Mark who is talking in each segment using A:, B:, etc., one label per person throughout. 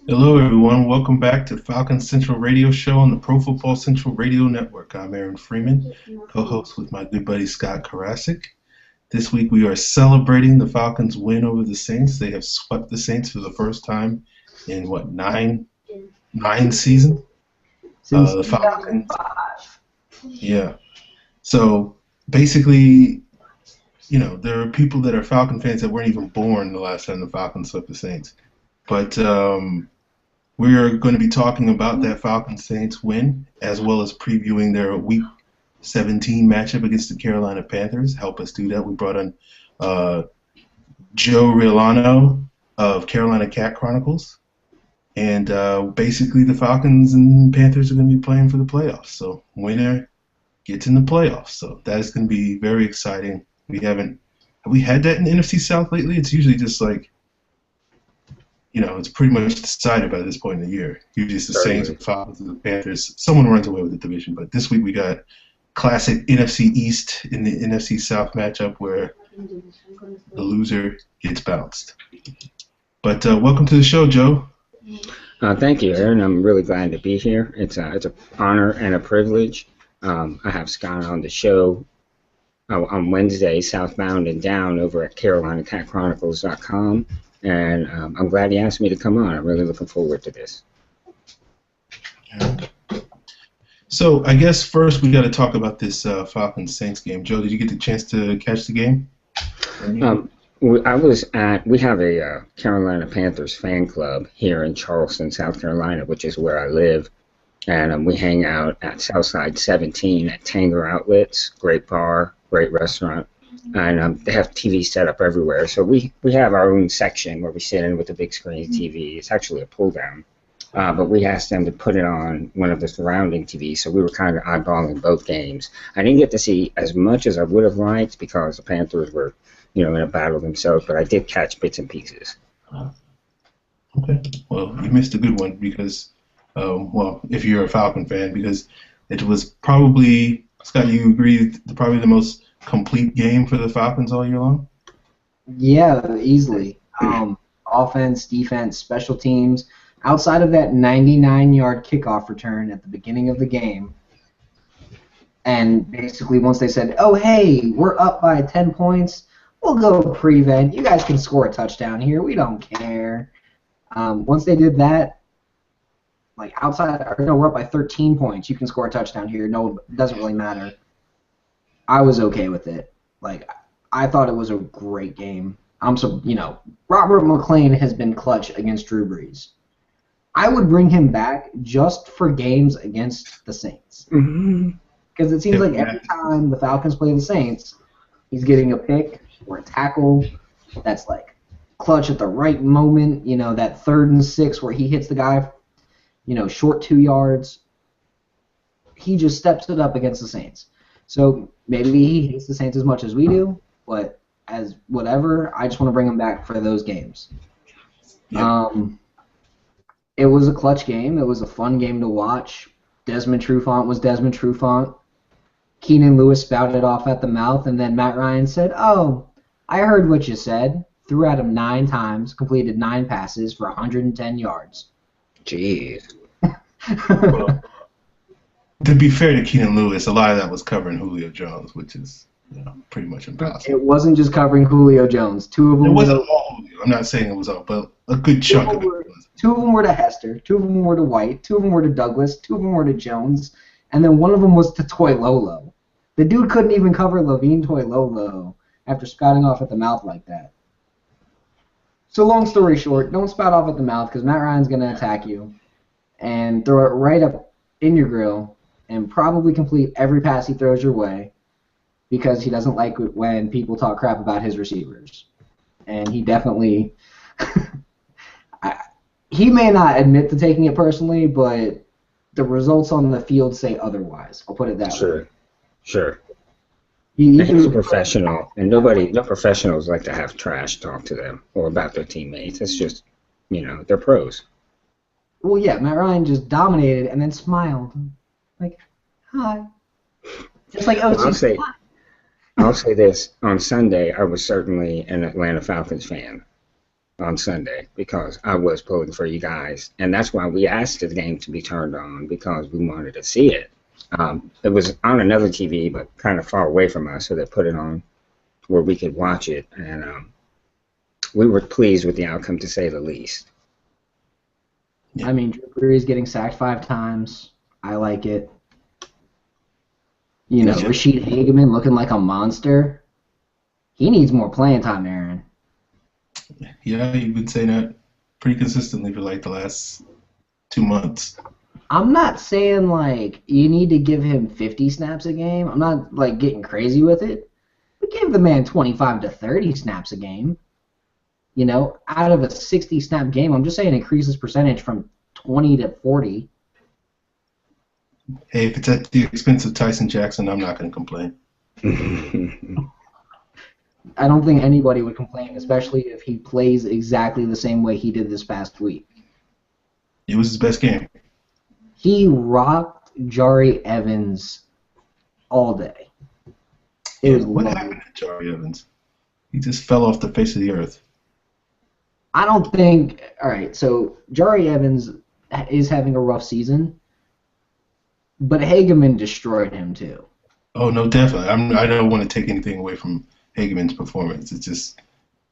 A: Hello, everyone. Welcome back to Falcons Central Radio Show on the Pro Football Central Radio Network. I'm Aaron Freeman, co-host with my good buddy Scott Karasik. This week we are celebrating the Falcons' win over the Saints. They have swept the Saints for the first time in nine seasons.
B: Since
A: The Falcons,
B: 2005.
A: yeah. So basically, there are people that are Falcon fans that weren't even born the last time the Falcons swept the Saints. But we're going to be talking about that Falcons Saints win, as well as previewing their Week 17 matchup against the Carolina Panthers. Help us do that. We brought on Joe Riollano of Carolina Chronicles. And basically the Falcons and Panthers are going to be playing for the playoffs. So winner gets in the playoffs. So that is going to be very exciting. Have we had that in the NFC South lately? It's usually just like, it's pretty much decided by this point in the year. Usually it's the Saints, the Falcons, and the Panthers. Someone runs away with the division. But this week we got classic NFC East in the NFC South matchup where the loser gets bounced. But welcome to the show, Joe.
C: Thank you, Aaron. I'm really glad to be here. It's an honor and a privilege. I have Scott on the show on Wednesday, southbound and down over at CarolinaCatChronicles.com. And I'm glad he asked me to come on. I'm really looking forward to this.
A: So I guess first we got to talk about this Falcons Saints game. Joe, did you get the chance to catch the game?
C: We have a Carolina Panthers fan club here in Charleston, South Carolina, which is where I live. And we hang out at Southside 17 at Tanger Outlets. Great bar, great restaurant. And they have TV set up everywhere. So we have our own section where we sit in with the big screen TV. It's actually a pull down. But we asked them to put it on one of the surrounding TVs. So we were kind of eyeballing both games. I didn't get to see as much as I would have liked because the Panthers were, in a battle themselves. But I did catch bits and pieces.
A: Okay. Well, you missed a good one because, if you're a Falcon fan, because it was probably, Scott, you agree, probably the most complete game for the Falcons all year long?
B: Yeah, easily. Offense, defense, special teams. Outside of that 99-yard kickoff return at the beginning of the game, and basically once they said, oh, hey, we're up by 10 points, we'll go prevent. You guys can score a touchdown here. We don't care. Once they did that, we're up by 13 points. You can score a touchdown here. No, it doesn't really matter. I was okay with it. I thought it was a great game. Robert McClain has been clutch against Drew Brees. I would bring him back just for games against the Saints. Because it seems like every time the Falcons play the Saints, he's getting a pick or a tackle that's clutch at the right moment. That 3rd and 6 where he hits the guy, short 2 yards. He just steps it up against the Saints. So maybe he hates the Saints as much as we do, but as whatever, I just want to bring him back for those games.
A: Yeah.
B: It was a clutch game. It was a fun game to watch. Desmond Trufant was Desmond Trufant. Keenan Lewis spouted off at the mouth, and then Matt Ryan said, oh, I heard what you said. Threw at him 9 times, completed 9 passes for 110 yards.
C: Jeez.
A: Well, to be fair to Keenan Lewis, a lot of that was covering Julio Jones, which is pretty much impossible.
B: It wasn't just covering Julio Jones. 2 of them.
A: It wasn't all Julio. I'm not saying it was all, but a good chunk of it was.
B: 2 of them were to Hester. 2 of them were to White. 2 of them were to Douglas. 2 of them were to Jones, and then 1 of them was to Toilolo. The dude couldn't even cover Levine Toilolo after spouting off at the mouth like that. So long story short, don't spout off at the mouth because Matt Ryan's going to attack you and throw it right up in your grill and probably complete every pass he throws your way because he doesn't like it when people talk crap about his receivers. And he definitely... he may not admit to taking it personally, but the results on the field say otherwise. I'll put it that way.
C: Sure. He's a professional, and no professionals like to have trash talk to them or about their teammates. It's just, they're pros.
B: Well, yeah, Matt Ryan just dominated and then smiled. Like, hi. Just like, oh,
C: I'll say this. On Sunday, I was certainly an Atlanta Falcons fan. on Sunday because I was pulling for you guys, and that's why we asked the game to be turned on because we wanted to see it. It was on another TV, but kind of far away from us, so they put it on where we could watch it, and we were pleased with the outcome, to say the least.
B: Yeah. I mean, Drew Brees getting sacked 5 times. I like it. You know, Rashid Hageman looking like a monster. He needs more playing time, Aaron.
A: Yeah, you've been saying that pretty consistently for like the last 2 months.
B: I'm not saying like you need to give him 50 snaps a game. I'm not like getting crazy with it. But give the man 25 to 30 snaps a game. You know, out of a 60 snap game, I'm just saying increase his percentage from 20 to 40.
A: Hey, if it's at the expense of Tyson Jackson, I'm not going to complain.
B: I don't think anybody would complain, especially if he plays exactly the same way he did this past week.
A: It was his best game.
B: He rocked Jari Evans all day.
A: What happened to Jari Evans? He just fell off the face of the earth.
B: I don't think... All right, so Jari Evans is having a rough season, but Hageman destroyed him too.
A: Oh, no, definitely. I don't want to take anything away from Hageman's performance. It's just...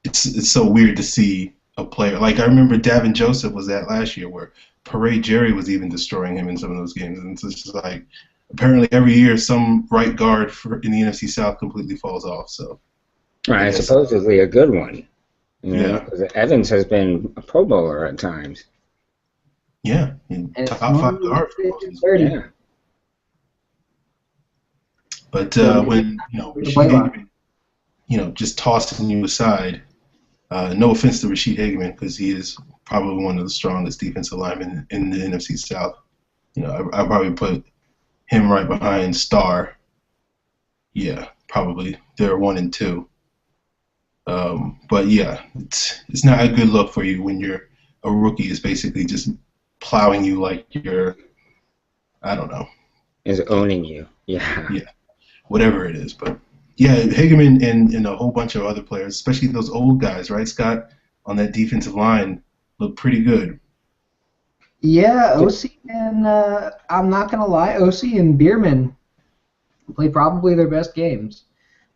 A: It's so weird to see a player... Like, I remember Davin Joseph was that last year where Parade Jerry was even destroying him in some of those games. And it's just like... Apparently, every year, some right guard in the NFC South completely falls off. So,
C: right, supposedly a good one. You know, because Evans has been a Pro Bowler at times.
A: Yeah, top 5 guard.
C: Yeah.
A: But when Rashid Hageman, just tossing you aside. No offense to Rashid Hageman, because he is probably one of the strongest defensive linemen in the NFC South. I probably put him right behind Starr. Yeah, probably. They're 1 and 2. But yeah, it's not a good look for you when you're a rookie is basically just plowing you like you're, I don't know.
C: Is owning you. Yeah.
A: Yeah. Whatever it is. But yeah, Hageman and a whole bunch of other players, especially those old guys, right, Scott, on that defensive line, look pretty good.
B: Yeah, OC and I'm not gonna lie, OC and Bierman played probably their best games.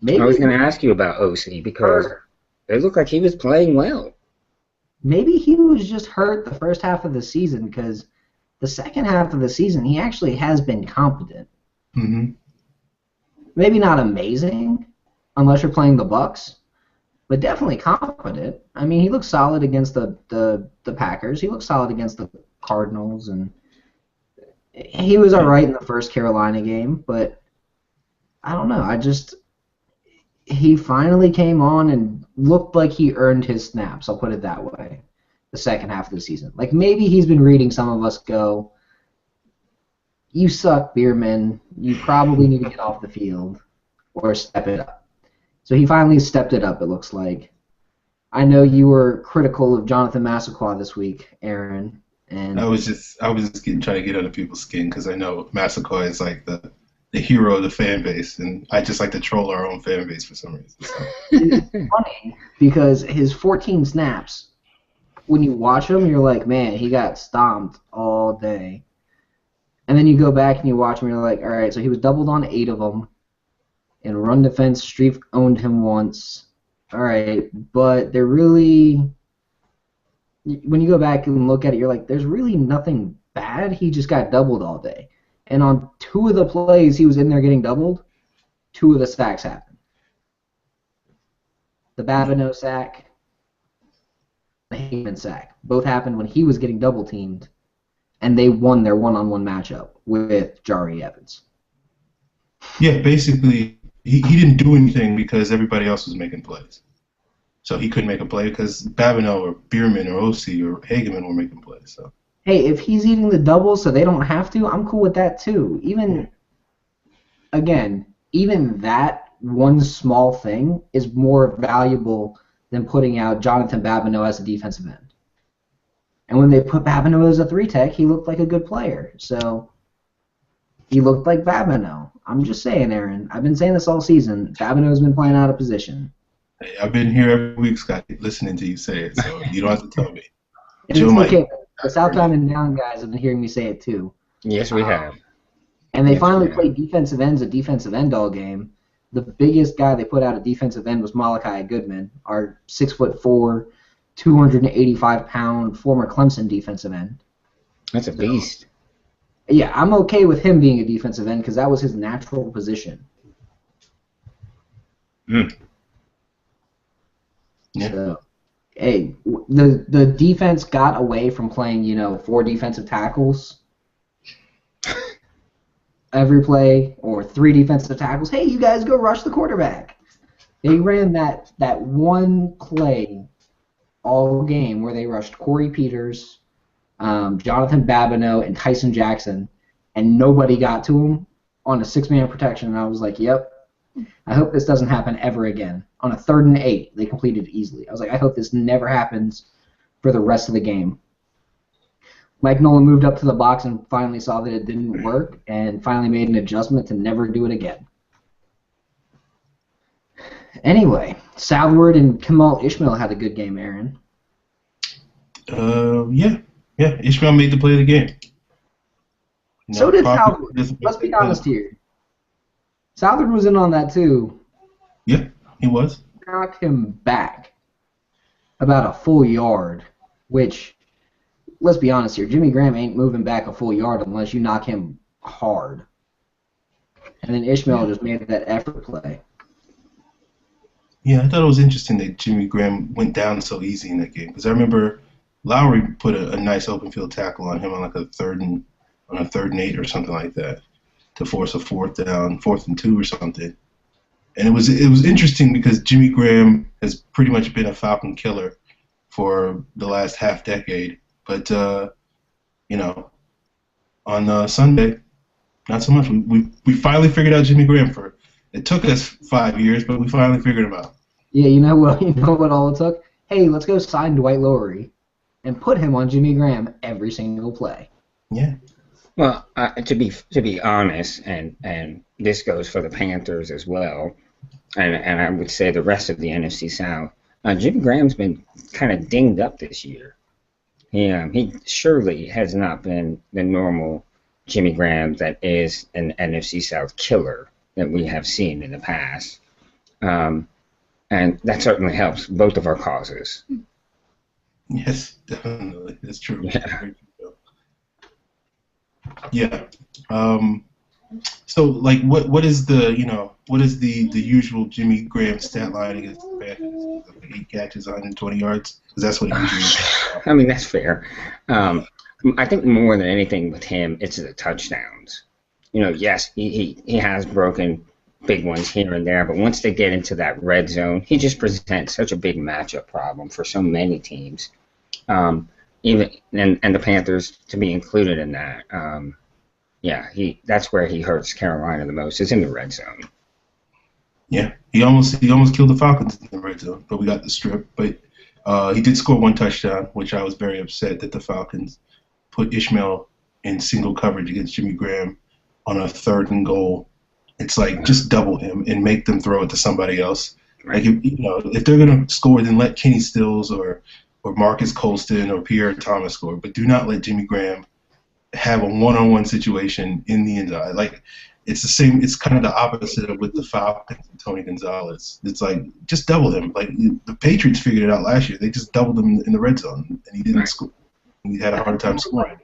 C: Maybe I was gonna ask you about OC because it looked like he was playing well.
B: Maybe he was just hurt the first half of the season because the second half of the season he actually has been competent.
A: Mm-hmm.
B: Maybe not amazing, unless you're playing the Bucs, but definitely competent. I mean, he looked solid against the Packers. He looked solid against the Cardinals, and he was all right in the first Carolina game, but I don't know. He finally came on and looked like he earned his snaps, I'll put it that way, the second half of the season. Like, maybe he's been reading some of us go, you suck, Bierman. You probably need to get off the field or step it up. So he finally stepped it up, it looks like. I know you were critical of Jonathan Massaquoi this week, Aaron. And
A: I was just trying to get under people's skin because I know Massaquoi is like the hero of the fan base, and I just like to troll our own fan base for some reason. So.
B: It's funny because his 14 snaps, when you watch him, you're like, man, he got stomped all day. And then you go back and you watch him, and you're like, all right, so he was doubled on 8 of them. In run defense, Streif owned him once. All right, but they're really, when you go back and look at it, you're like, there's really nothing bad. He just got doubled all day. And on 2 of the plays he was in there getting doubled, 2 of the sacks happened. The Babineau sack, the Hageman sack, both happened when he was getting double teamed, and they won their one-on-one matchup with Jari Evans.
A: Yeah, basically, he didn't do anything because everybody else was making plays. So he couldn't make a play because Babineau or Bierman or OC or Hageman were making plays. So.
B: Hey, if he's eating the doubles so they don't have to, I'm cool with that too. Even that one small thing is more valuable than putting out Jonathan Babineau as a defensive end. And when they put Babineau as a 3-tech, he looked like a good player. So he looked like Babineau. I'm just saying, Aaron. I've been saying this all season. Babineau's been playing out of position.
A: Hey, I've been here every week, Scott, listening to you say it, so you don't have to tell me.
B: And
A: Joe
B: it's
A: might.
B: okay. The South Diamond Down guys have been hearing me say it too.
C: Yes, we have.
B: And they
C: Yes,
B: finally
C: we have.
B: played defensive ends a defensive end all game. The biggest guy they put out a defensive end was Malachi Goodman, our 6'4", 285-pound former Clemson defensive end.
C: That's a beast.
B: Yeah, I'm okay with him being a defensive end because that was his natural position.
C: Mm.
A: Yeah.
B: So, hey, the defense got away from playing, 4 defensive tackles every play or 3 defensive tackles. Hey, you guys go rush the quarterback. They ran that one play all game where they rushed Corey Peters, Jonathan Babineau, and Tyson Jackson, and nobody got to him on a 6-man protection. And I was like, yep, I hope this doesn't happen ever again. On a 3rd and 8, they completed easily. I was like, I hope this never happens for the rest of the game. Mike Nolan moved up to the box and finally saw that it didn't work and finally made an adjustment to never do it again. Anyway, Southward and Kamal Ishmael had a good game, Aaron.
A: Yeah. Ishmael made the play of the game.
B: So did Southward. Let's be honest here. Southward was in on that too.
A: Yeah, he was.
B: Knocked him back about a full yard, which, let's be honest here, Jimmy Graham ain't moving back a full yard unless you knock him hard. And then Ishmael just made that effort play.
A: Yeah, I thought it was interesting that Jimmy Graham went down so easy in that game because I remember Lowry put a nice open field tackle on him on like a 3rd and 8 or something like that to force a 4th down, 4th and 2 or something. And it was interesting because Jimmy Graham has pretty much been a Falcon killer for the last half decade, but on Sunday, not so much. We finally figured out Jimmy Graham. It took us 5 years, but we finally figured him out.
B: Yeah, you know what all it took? Hey, let's go sign Dwight Lowery and put him on Jimmy Graham every single play.
A: Yeah.
C: Well, to be honest, and this goes for the Panthers as well, and I would say the rest of the NFC South. Jimmy Graham's been kind of dinged up this year. He surely has not been the normal Jimmy Graham that is an NFC South killer that we have seen in the past, and that certainly helps both of our causes.
A: Yes, definitely. That's true.
C: Yeah.
A: Yeah. So, like, what is the usual Jimmy Graham stat line against the Panthers? Like 8 catches, 120 yards? Because that's what he usually does.
C: I mean, that's fair. I think more than anything with him, it's the touchdowns. Yes, he has broken big ones here and there, but once they get into that red zone, he just presents such a big matchup problem for so many teams. Even and the Panthers to be included in that. That's where he hurts Carolina the most. Is in the red zone.
A: Yeah, he almost killed the Falcons in the red zone, but we got the strip. But he did score 1 touchdown, which I was very upset that the Falcons put Ishmael in single coverage against Jimmy Graham on a 3rd and goal. It's like just double him and make them throw it to somebody else.
C: Right.
A: Like if they're gonna score, then let Kenny Stills or Marcus Colston or Pierre Thomas score, but do not let Jimmy Graham have a one-on-one situation in the end zone. Like it's the same. It's kind of the opposite of with the Falcons and Tony Gonzalez. It's like just double him. Like the Patriots figured it out last year. They just doubled him in the red zone, and he didn't score. He had a hard time scoring.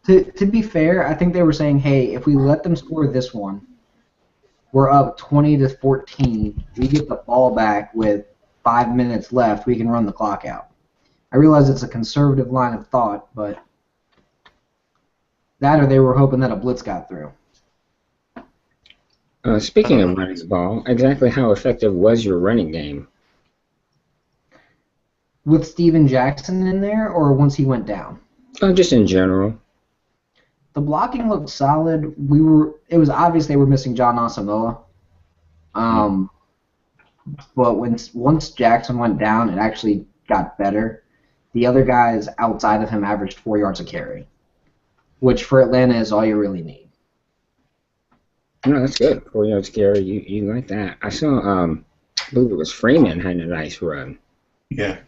B: To be fair, I think they were saying, hey, if we let them score this one, we're up 20-14. We get the ball back with 5 minutes left. We can run the clock out. I realize it's a conservative line of thought, but that or they were hoping that a blitz got through.
C: Speaking of running the ball, exactly how effective was your running game?
B: With Steven Jackson in there, or once he went down?
C: Just in general.
B: The blocking looked solid. It was obvious they were missing John Asamoah. But once Jackson went down, it actually got better. The other guys outside of him averaged 4 yards a carry, which for Atlanta is all you really need.
C: No, that's good. 4 yards carry. You like that. I saw I believe it was Freeman had a nice run.
A: Yeah.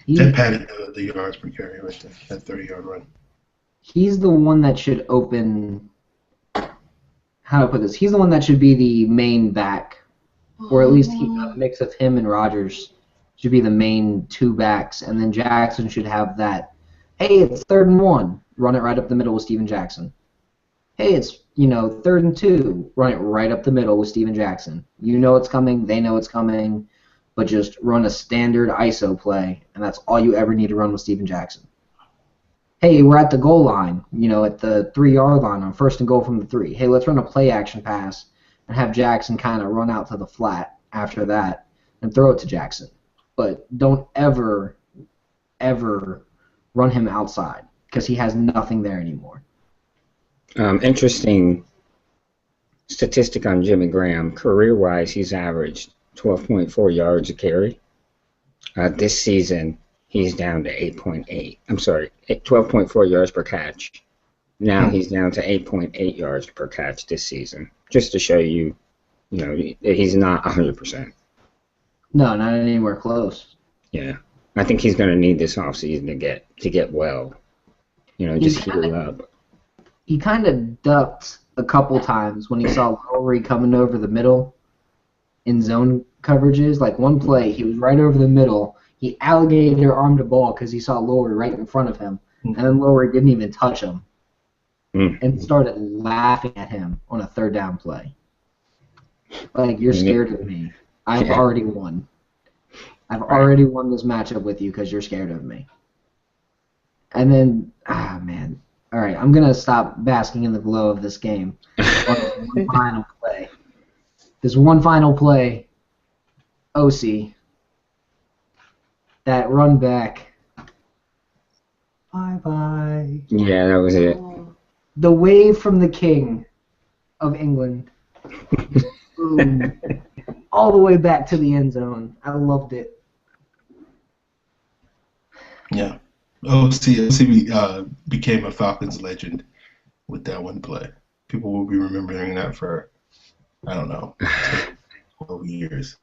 B: He,
A: That padded the yards per carry right there, that 30-yard run.
B: he's the one that should open. How do I put this? He's the one that should be the main back, or at least a mix of him and Rodgers should be the main two backs, and then Jackson should have that. Hey, it's 3rd and 1. Run it right up the middle with Steven Jackson. Hey, it's 3rd and 2. Run it right up the middle with Steven Jackson. You know it's coming. They know it's coming. But just run a standard ISO play, and that's all you ever need to run with Steven Jackson. Hey, we're at the goal line, at the 3-yard line on 1st and goal from the 3. Hey, let's run a play action pass and have Jackson kind of run out to the flat after that and throw it to Jackson. But don't ever run him outside because he has nothing there anymore.
C: Interesting statistic on Jimmy Graham. Career-wise, he's averaged 12.4 yards a carry. This season, he's down to 8.8. I'm sorry, 12.4 yards per catch. Now he's down to 8.8 yards per catch this season. Just to show you, he's not 100%.
B: No, not anywhere close.
C: Yeah, I think he's going to need this offseason to get well. Just heal up.
B: He kind of ducked a couple times when he saw Lowry coming over the middle in zone coverages. Like one play, he was right over the middle. He alligator armed the ball because he saw Lowry right in front of him, and then Lowry didn't even touch him and started laughing at him on a 3rd down play. Like, you're scared of me. I've already won. I've already won this matchup with you because you're scared of me. And then, man. All right, I'm going to stop basking in the glow of this game. One final play. This one final play, OC, that run back. Bye-bye.
C: Yeah, that was it.
B: The wave from the king of England. Boom. All the way back to the end zone. I loved it.
A: Yeah. OC became a Falcons legend with that one play. People will be remembering that for, I don't know, 12 years.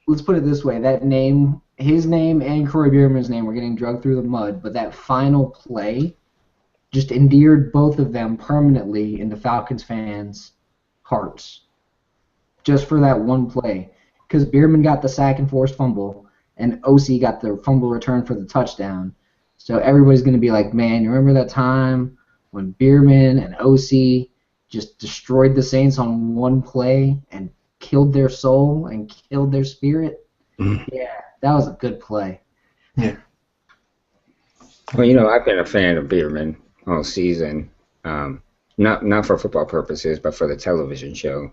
B: Let's put it this way. That name, his name and Corey Bierman's name were getting dragged through the mud, but that final play just endeared both of them permanently into Falcons fans' hearts. Just for that one play. Because Bierman got the sack and forced fumble, and OC got the fumble return for the touchdown. So everybody's going to be like, man, you remember that time when Bierman and OC just destroyed the Saints on one play and killed their soul and killed their spirit? Yeah, that was a good play.
A: Yeah.
C: Well, I've been a fan of Bierman all season. Not for football purposes, but for the television show.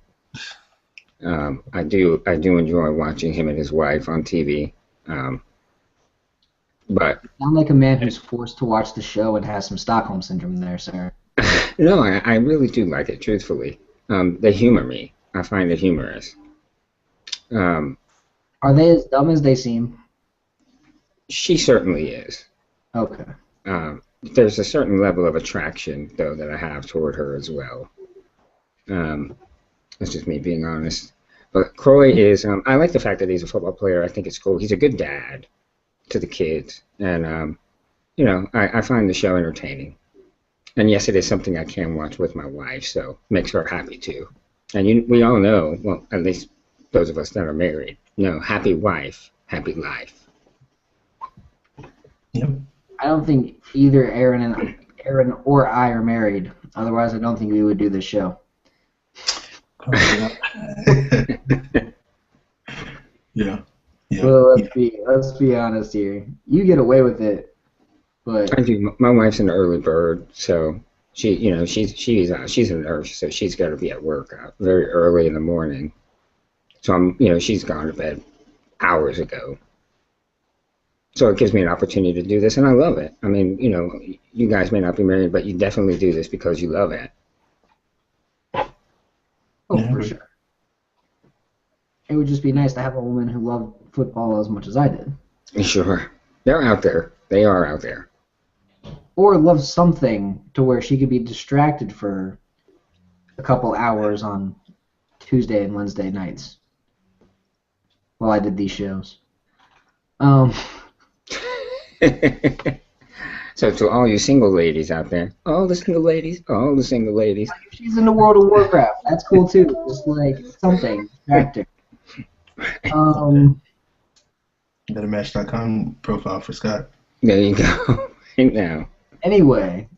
C: I do enjoy watching him and his wife on TV. But
B: You sound like a man who's forced to watch the show and has some Stockholm syndrome there, sir.
C: no, I really do like it, truthfully. They humor me. I find it humorous.
B: Are they as dumb as they seem?
C: She certainly is.
B: Okay.
C: There's a certain level of attraction, though, that I have toward her as well. That's just me being honest. But Croy is, I like the fact that he's a football player. I think it's cool. He's a good dad to the kids. And, I find the show entertaining. And yes, it is something I can watch with my wife, so it makes her happy too. And we all know, well, at least those of us that are married, happy wife, happy life.
A: Yep.
B: I don't think either Aaron or I are married. Otherwise, I don't think we would do this show.
A: Yeah.
B: Well, let's be honest here. You get away with it, but
C: I do. My wife's an early bird, so she's a nurse, so she's got to be at work very early in the morning. So she's gone to bed hours ago. So it gives me an opportunity to do this, and I love it. I mean, you guys may not be married, but you definitely do this because you love it.
B: oh, for sure. It would just be nice to have a woman who loved football as much as I did.
C: Sure. They're out there. They are out there.
B: Or love something to where she could be distracted for a couple hours on Tuesday and Wednesday nights. while I did these shows. Um,
C: So to all you single ladies out there, all the single ladies,
B: if she's into World of Warcraft, that's cool too. Just like something, distract her.
A: Got a Match.com profile for Scott.
C: There you go. Right now.
B: Anyway,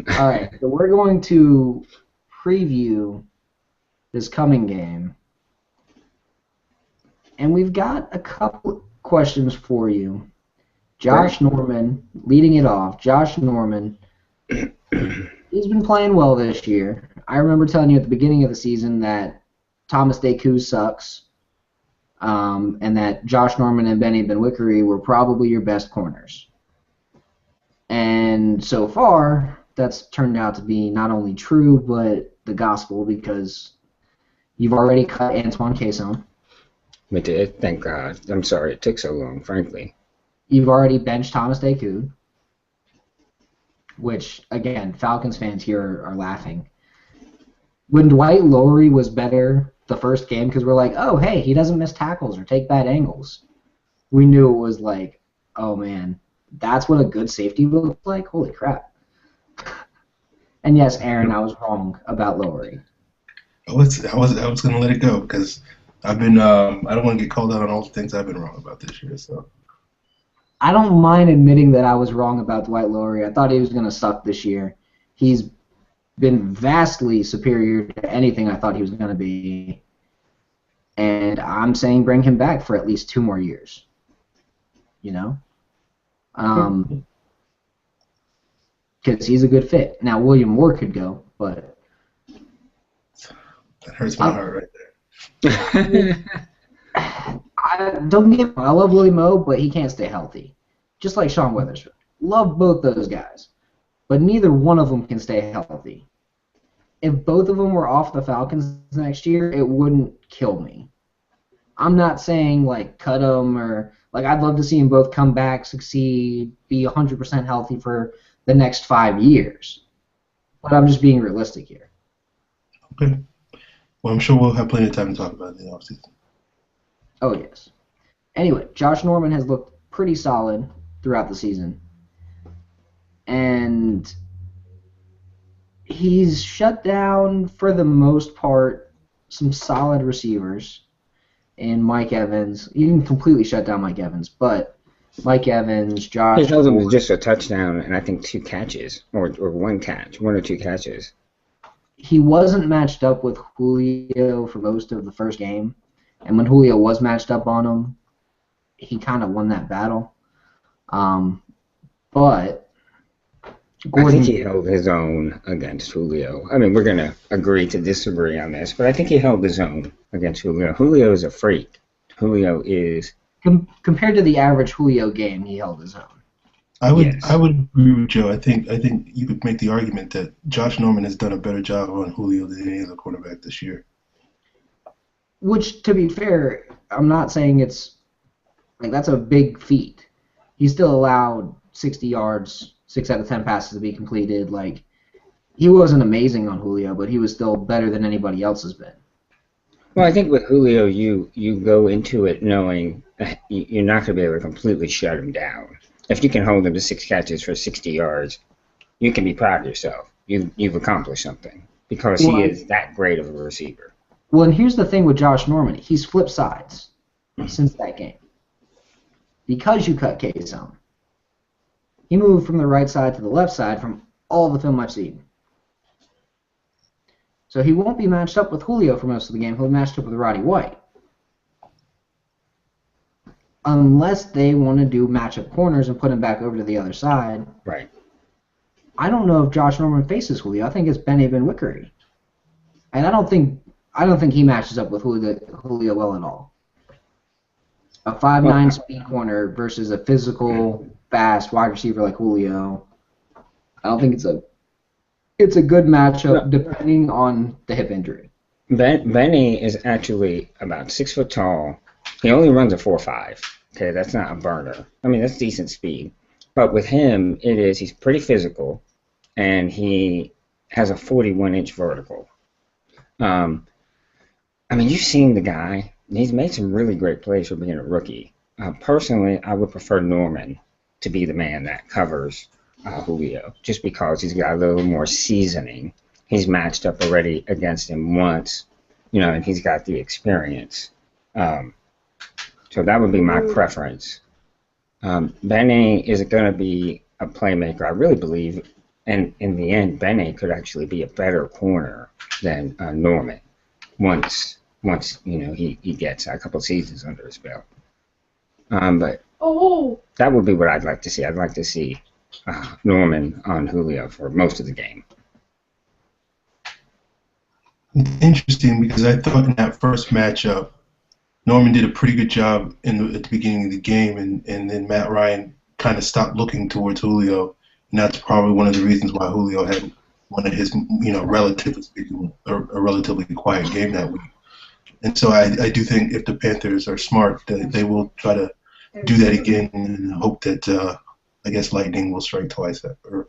B: all right. So we're going to preview this coming game, and we've got a couple questions for you. Josh Norman, leading it off. Josh Norman, he's been playing well this year. I remember telling you at the beginning of the season that Thomas Deku sucks, and that Josh Norman and Benny Benwickery were probably your best corners. And so far, that's turned out to be not only true, but the gospel, because you've already cut Antoine Cason.
C: We did, thank God. I'm sorry it took so long, frankly.
B: You've already benched Thomas Deku, which, again, Falcons fans here are laughing. When Dwight Lowery was better the first game, because we're like, oh, hey, he doesn't miss tackles or take bad angles, we knew it was like, oh, man, that's what a good safety looks like? Holy crap. And yes, Aaron, I was wrong about Lowery.
A: I was going to let it go because I've been I don't want to get called out on all the things I've been wrong about this year. So
B: I don't mind admitting that I was wrong about Dwight Lowery. I thought he was going to suck this year. He's been vastly superior to anything I thought he was going to be. And I'm saying bring him back for at least 2 more years. You know? Because he's a good fit. Now, William Moore could go, but...
A: That hurts my heart right there.
B: Don't get me wrong, I love Willie Moe, but he can't stay healthy. Just like Sean Weatherspoon. Love both those guys. But neither one of them can stay healthy. If both of them were off the Falcons next year, it wouldn't kill me. I'm not saying, like, cut them or... Like, I'd love to see them both come back, succeed, be 100% healthy for the next 5 years. But I'm just being realistic here.
A: Okay. Well, I'm sure we'll have plenty of time to talk about it in the offseason.
B: Oh, yes. Anyway, Josh Norman has looked pretty solid throughout the season. And he's shut down, for the most part, some solid receivers in Mike Evans. He didn't completely shut down Mike Evans, but Mike Evans, Josh...
C: He held him to just a touchdown and I think 2 catches, or 1 catch, 1 or 2 catches.
B: He wasn't matched up with Julio for most of the first game. And when Julio was matched up on him, he kind of won that battle. But Gordon,
C: I think he held his own against Julio. I mean, we're going to agree to disagree on this, but I think he held his own against Julio. Julio is a freak. Julio is...
B: compared to the average Julio game, he held his own.
A: I would agree with Joe. I think you could make the argument that Josh Norman has done a better job on Julio than any other quarterback this year.
B: Which, to be fair, I'm not saying it's like that's a big feat. He still allowed 60 yards, 6 out of 10 passes to be completed. Like, he wasn't amazing on Julio, but he was still better than anybody else has been.
C: Well, I think with Julio, you go into it knowing you're not going to be able to completely shut him down. If you can hold him to 6 catches for 60 yards, you can be proud of yourself. You've accomplished something because he is that great of a receiver.
B: Well, and here's the thing with Josh Norman. He's flipped sides since that game. Because you cut Cason, he moved from the right side to the left side from all the film I've seen. So he won't be matched up with Julio for most of the game. He'll be matched up with Roddy White. Unless they want to do matchup corners and put him back over to the other side.
C: Right.
B: I don't know if Josh Norman faces Julio. I think it's Benny Benwickery. And I don't think he matches up with Julio well at all. A 5'9" speed corner versus a physical, fast wide receiver like Julio. I don't think it's a good matchup depending on the hip injury.
C: Benny is actually about 6 foot tall. He only runs a 4.5. Okay, that's not a burner. I mean, that's decent speed. But with him, he's pretty physical, and he has a 41-inch vertical. I mean, you've seen the guy he's made some really great plays for being a rookie. Personally, I would prefer Norman to be the man that covers Julio, just because he's got a little more seasoning. He's matched up already against him once, and he's got the experience. So that would be my preference. Bene is going to be a playmaker. I really believe, and in the end, Bene could actually be a better corner than Norman once he gets a couple seasons under his belt. But that would be what I'd like to see. I'd like to see Norman on Julio for most of the game.
A: Interesting, because I thought in that first matchup, Norman did a pretty good job at the beginning of the game, and then Matt Ryan kind of stopped looking towards Julio, and that's probably one of the reasons why Julio had one of his, relatively speaking, a relatively quiet game that week. And so I do think if the Panthers are smart, they will try to do that again and hope that, I guess, lightning will strike twice or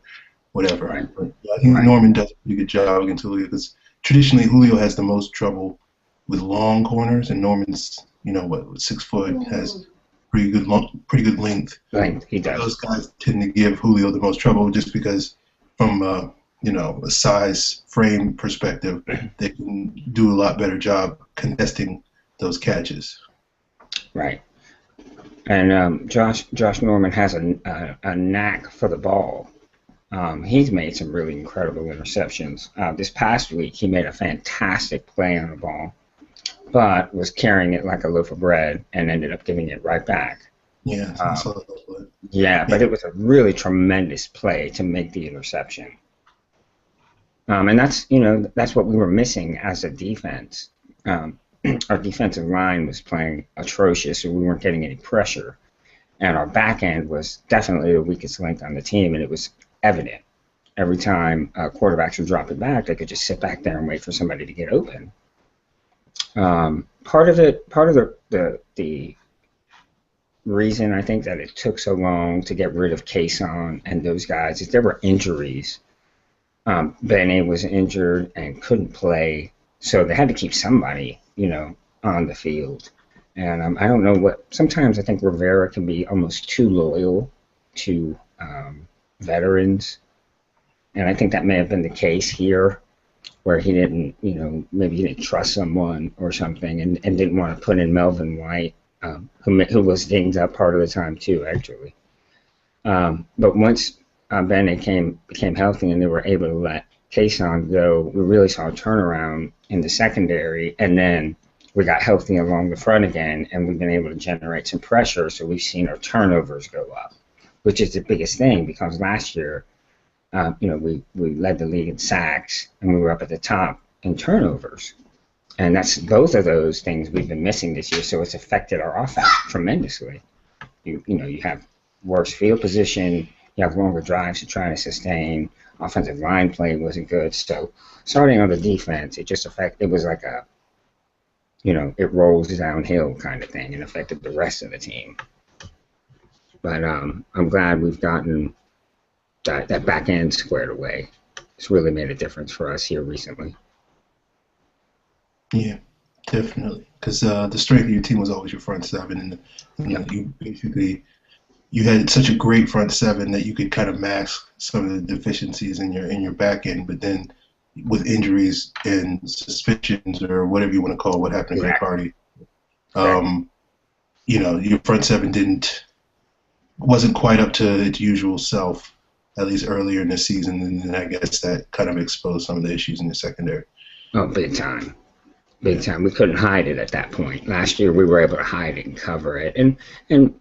A: whatever.
C: Right.
A: But I think Norman does a pretty good job against Julio, because traditionally Julio has the most trouble with long corners, and Norman's, 6 foot, has pretty good length.
C: Length, he does.
A: Those guys tend to give Julio the most trouble just because from a size frame perspective, they can do a lot better job contesting those catches.
C: Right. And Josh Norman has a knack for the ball. He's made some really incredible interceptions. This past week, he made a fantastic play on the ball, but was carrying it like a loaf of bread and ended up giving it right back.
A: Yeah, I saw that play.
C: Yeah, but it was a really tremendous play to make the interception. And that's what we were missing as a defense. Our defensive line was playing atrocious, so we weren't getting any pressure. And our back end was definitely the weakest link on the team, and it was evident. Every time quarterbacks would drop it back, they could just sit back there and wait for somebody to get open. Part of the reason I think that it took so long to get rid of Kason and those guys is there were injuries. Bene was injured and couldn't play, so they had to keep somebody, on the field. And I don't know what. Sometimes I think Rivera can be almost too loyal to veterans, and I think that may have been the case here, where he didn't, maybe he didn't trust someone or something, and didn't want to put in Melvin White, who was dinged up part of the time too, actually. But once Bene became healthy and they were able to let Kason go, we really saw a turnaround in the secondary, and then we got healthy along the front again, and we've been able to generate some pressure, so we've seen our turnovers go up, which is the biggest thing, because last year, we led the league in sacks, and we were up at the top in turnovers. And that's both of those things we've been missing this year, so it's affected our offense tremendously. You have worse field position, you have longer drives to try to sustain, offensive line play wasn't good, so starting on the defense, it was like a, it rolls downhill kind of thing, and affected the rest of the team. But I'm glad we've gotten that back end squared away. It's really made a difference for us here recently.
A: Yeah, definitely. Because the strength of your team was always your front seven, and you had such a great front seven that you could kind of mask some of the deficiencies in your back end. But then with injuries and suspensions or whatever you want to call what happened to McCarty, your front seven wasn't quite up to its usual self, at least earlier in the season, and then I guess that kind of exposed some of the issues in the secondary.
C: Oh, big time. Big time. We couldn't hide it at that point. Last year we were able to hide it and cover it. And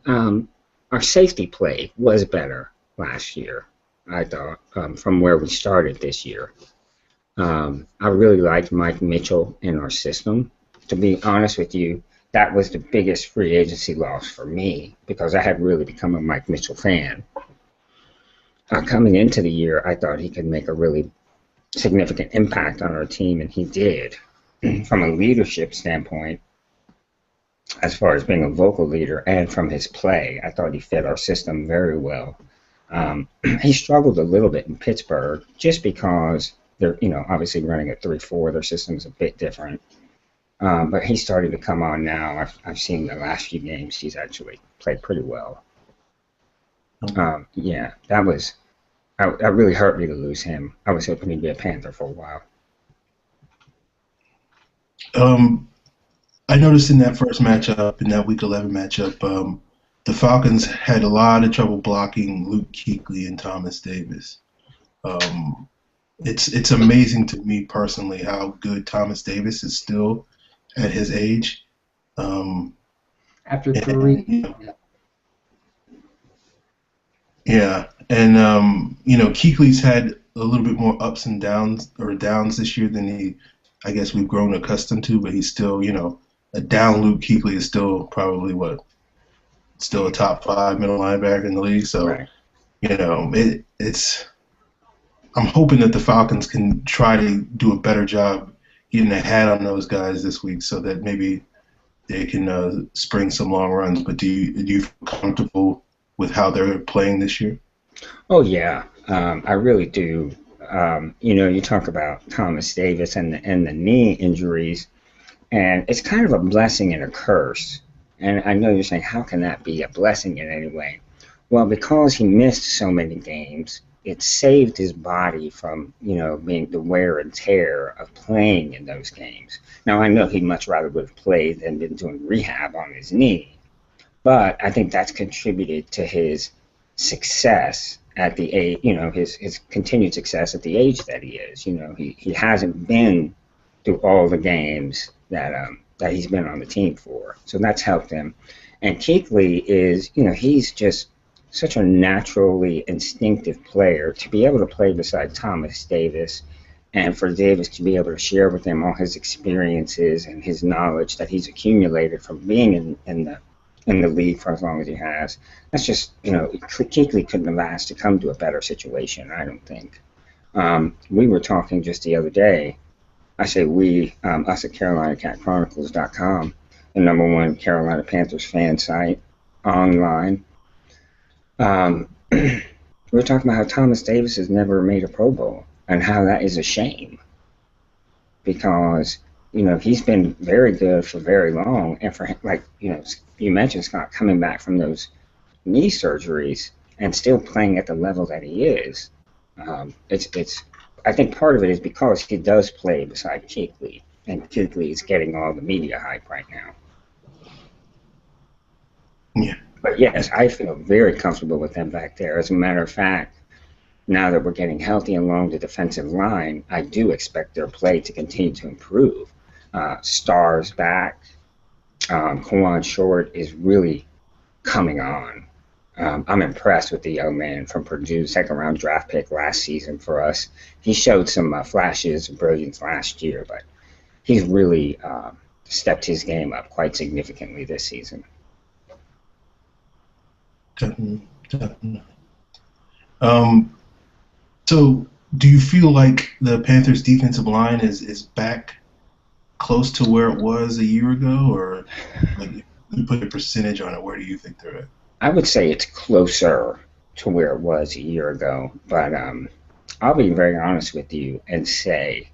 C: our safety play was better last year, I thought, from where we started this year. I really liked Mike Mitchell in our system. To be honest with you, that was the biggest free agency loss for me, because I had really become a Mike Mitchell fan. Coming into the year, I thought he could make a really significant impact on our team, and he did. From a leadership standpoint, as far as being a vocal leader, and from his play, I thought he fit our system very well. He struggled a little bit in Pittsburgh, just because they're, obviously running at 3-4. Their system's a bit different. But he's starting to come on now. I've seen the last few games. He's actually played pretty well. Yeah, that really hurt me to lose him. I was hoping he'd be a Panther for a while.
A: I noticed in that first matchup, in that Week 11 matchup, the Falcons had a lot of trouble blocking Luke Kuechly and Thomas Davis. It's amazing to me personally how good Thomas Davis is still at his age.
B: After 3.
A: Yeah, and Kuechly's had a little bit more ups and downs this year than I guess we've grown accustomed to, but he's still, a down Luke Kuechly is still probably still a top 5 middle linebacker in the league. So,
C: right.
A: It's. I'm hoping that the Falcons can try to do a better job getting ahead on those guys this week, so that maybe they can spring some long runs. But do you feel comfortable with how they're playing this year?
C: Oh yeah, I really do. You talk about Thomas Davis and the knee injuries, and it's kind of a blessing and a curse. And I know you're saying, how can that be a blessing in any way? Well, because he missed so many games, it saved his body from, being the wear and tear of playing in those games. Now, I know he'd much rather would have played than been doing rehab on his knee, but I think that's contributed to his success at the age, his continued success at the age that he is. He hasn't been through all the games that he's been on the team for, so that's helped him. And Kuechly is, he's just such a naturally instinctive player to be able to play beside Thomas Davis, and for Davis to be able to share with him all his experiences and his knowledge that he's accumulated from being in the league for as long as he has. That's just, Kuechly couldn't have asked to come to a better situation, I don't think. We were talking just the other day. I say we, us at CarolinaCatChronicles.com, the #1 Carolina Panthers fan site online. We were talking about how Thomas Davis has never made a Pro Bowl and how that is a shame, because he's been very good for very long, and for him, you mentioned, Scott, coming back from those knee surgeries and still playing at the level that he is. I think part of it is because he does play beside Kuechly, and Kuechly is getting all the media hype right now.
A: Yeah.
C: But yes, I feel very comfortable with them back there. As a matter of fact, now that we're getting healthy along the defensive line, I do expect their play to continue to improve. Stars back. Kawan Short is really coming on. I'm impressed with the young man from Purdue, second-round draft pick last season for us. He showed some flashes of brilliance last year, but he's really stepped his game up quite significantly this season.
A: Definitely. So do you feel like the Panthers' defensive line is back close to where it was a year ago, or you put a percentage on it, where do you think they're at?
C: I would say it's closer to where it was a year ago, but I'll be very honest with you and say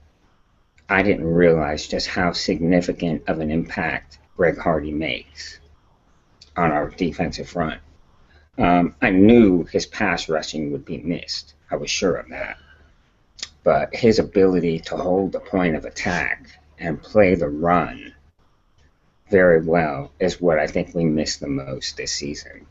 C: I didn't realize just how significant of an impact Greg Hardy makes on our defensive front. I knew his pass rushing would be missed. I was sure of that. But his ability to hold the point of attack and play the run very well is what I think we missed the most this season.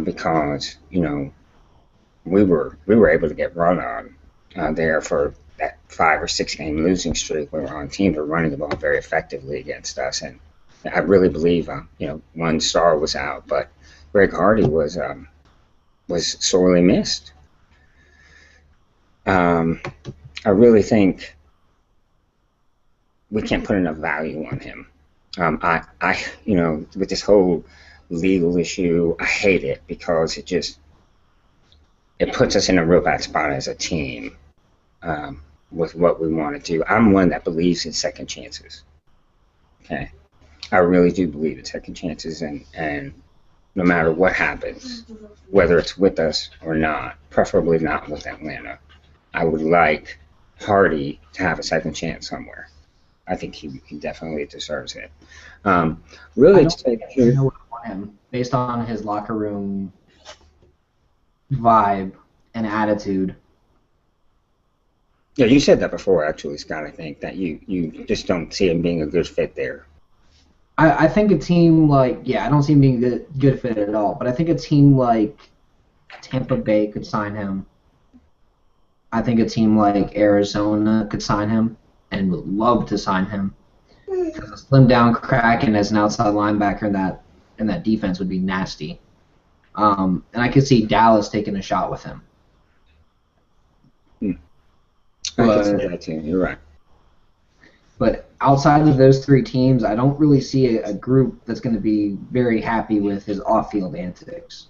C: Because, we were able to get run on there for that 5 or 6 game losing streak. We were on teams were running the ball very effectively against us, and I really believe one star was out, but Greg Hardy was sorely missed. I really think we can't put enough value on him. With this whole legal issue, I hate it because it puts us in a real bad spot as a team with what we want to do. I'm one that believes in second chances. Okay, I really do believe in second chances, and no matter what happens, whether it's with us or not, preferably not with Atlanta, I would like Hardy to have a second chance somewhere. I think he definitely deserves it.
B: I
C: Really, to
B: don't
C: say
B: think
C: the
B: I
C: truth,
B: know what I want him based on his locker room vibe and attitude.
C: yeah, you said that before, actually, Scott. I think that you just don't see him being a good fit there.
B: I think a team like I don't see him being a good fit at all. But I think a team like Tampa Bay could sign him. I think a team like Arizona could sign him and would love to sign him. Because a slim down Kraken as an outside linebacker in that defense would be nasty. And I could see Dallas taking a shot with him.
C: I can see
B: But
C: that too. You're right.
B: But outside of those three teams, I don't really see a group that's going to be very happy with his off-field antics.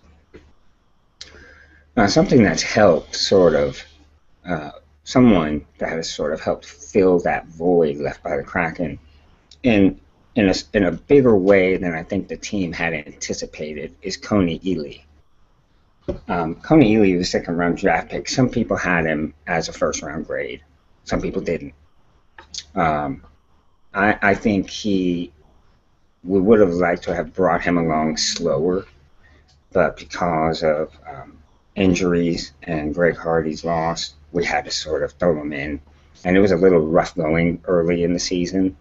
C: Something that's helped someone that has sort of helped fill that void left by the Kraken in a bigger way than I think the team had anticipated is Coney Ely. Coney Ely was a second-round draft pick. Some people had him as a first-round grade. Some people didn't. I think we would have liked to have brought him along slower, but because of injuries and Greg Hardy's loss, we had to sort of throw him in. And it was a little rough going early in the season,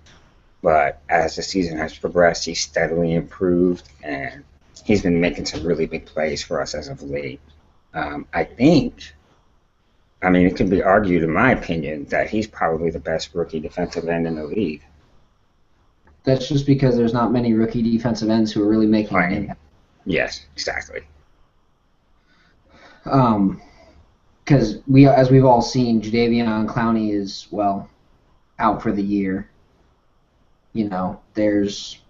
C: but as the season has progressed, he's steadily improved, and he's been making some really big plays for us as of late. I mean, it could be argued, in my opinion, that he's probably the best rookie defensive end in the league.
B: That's just because there's not many rookie defensive ends who are really making an
C: Right.
B: impact.
C: Yes, exactly.
B: Because as we've all seen, Jadeveon Clowney is out for the year. There's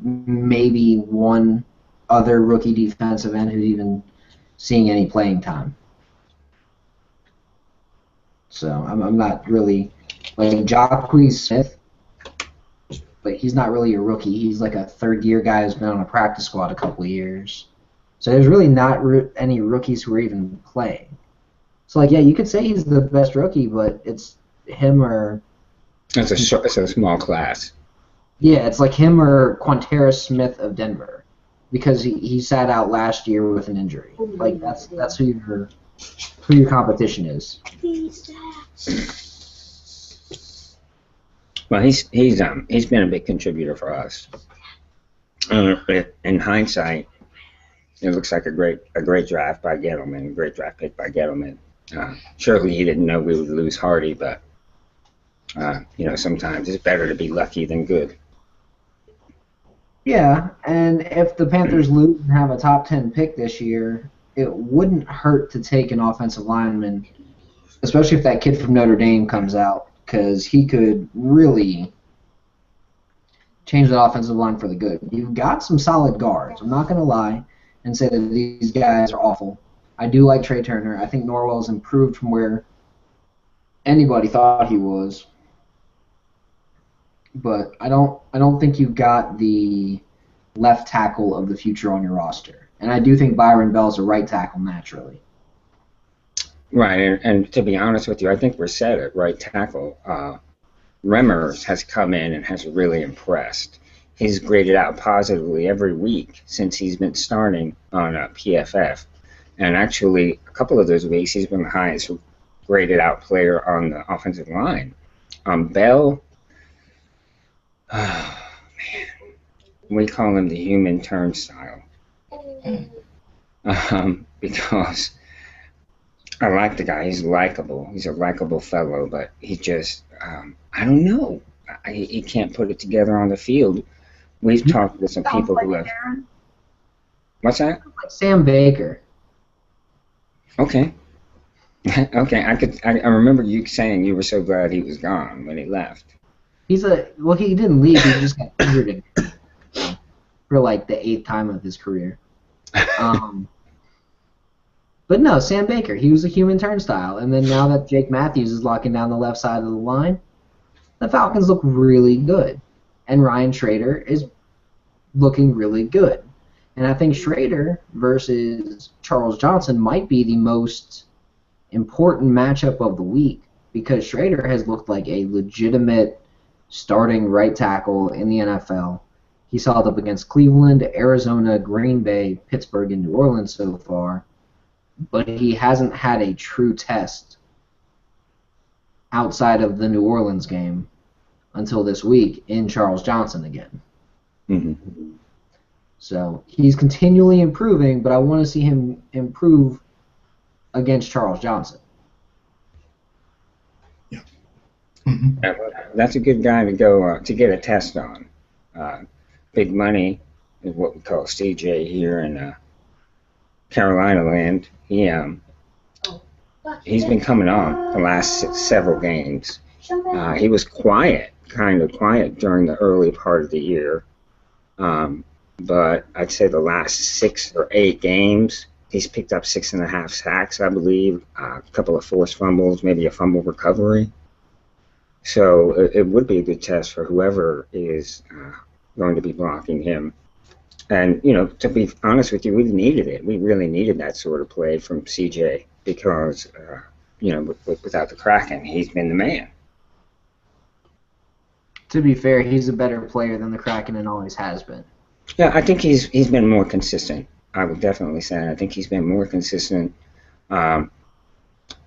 B: maybe one other rookie defensive end who's even seeing any playing time. So I'm not really like Jacquez Smith, but he's not really a rookie. He's like a third-year guy who's been on a practice squad a couple of years. So there's really not any rookies who are even playing. So you could say he's the best rookie, but it's him or
C: It's a small class.
B: it's like him or Quantera Smith of Denver, because he sat out last year with an injury. Like that's who your competition is.
C: Well, he's been a big contributor for us. In hindsight, it looks like a great draft by Gettleman, a great draft pick by Gettleman. Surely he didn't know we would lose Hardy, but sometimes it's better to be lucky than good.
B: Yeah, and if the Panthers lose and have a top 10 pick this year, it wouldn't hurt to take an offensive lineman, especially if that kid from Notre Dame comes out, because he could really change the offensive line for the good. You've got some solid guards. I'm not going to lie and say that these guys are awful. I do like Trey Turner. I think Norwell's improved from where anybody thought he was. But I don't think you've got the left tackle of the future on your roster. And I do think Byron Bell's a right tackle naturally.
C: Right, and to be honest with you, I think we're set at right tackle. Remmers has come in and has really impressed. He's graded out positively every week since he's been starting on PFF. And actually, a couple of those weeks, he's been the highest graded out player on the offensive line. Bell, oh, man, we call him the human turnstile. Because I like the guy. He's likable. He's a likable fellow, but he just, I don't know. He can't put it together on the field. We've talked with some people who have. What's that?
B: Like Sam Baker.
C: Okay. Okay. I remember you saying you were so glad he was gone when he left.
B: He didn't leave. He just got injured for like the 8th time of his career. But no, Sam Baker, he was a human turnstile. And then now that Jake Matthews is locking down the left side of the line, the Falcons look really good. And Ryan Schrader is looking really good. And I think Schrader versus Charles Johnson might be the most important matchup of the week, because Schrader has looked like a legitimate starting right tackle in the NFL. He's held up against Cleveland, Arizona, Green Bay, Pittsburgh, and New Orleans so far, but he hasn't had a true test outside of the New Orleans game until this week in Charles Johnson again.
C: Mm-hmm.
B: So he's continually improving, but I want to see him improve against Charles Johnson.
A: Yeah. Mm-hmm.
C: That's a good guy to go to get a test on. Big money is what we call CJ here in Carolina land. He's been coming on the last several games. He was kind of quiet during the early part of the year. But I'd say the last 6 or 8 games, he's picked up 6.5 sacks, I believe, a couple of forced fumbles, maybe a fumble recovery. So it would be a good test for whoever is going to be blocking him. And, to be honest with you, we needed it. We really needed that sort of play from CJ because, without the Kraken, he's been the man.
B: To be fair, he's a better player than the Kraken and always has been.
C: Yeah, I think he's been more consistent. I would definitely say I think he's been more consistent.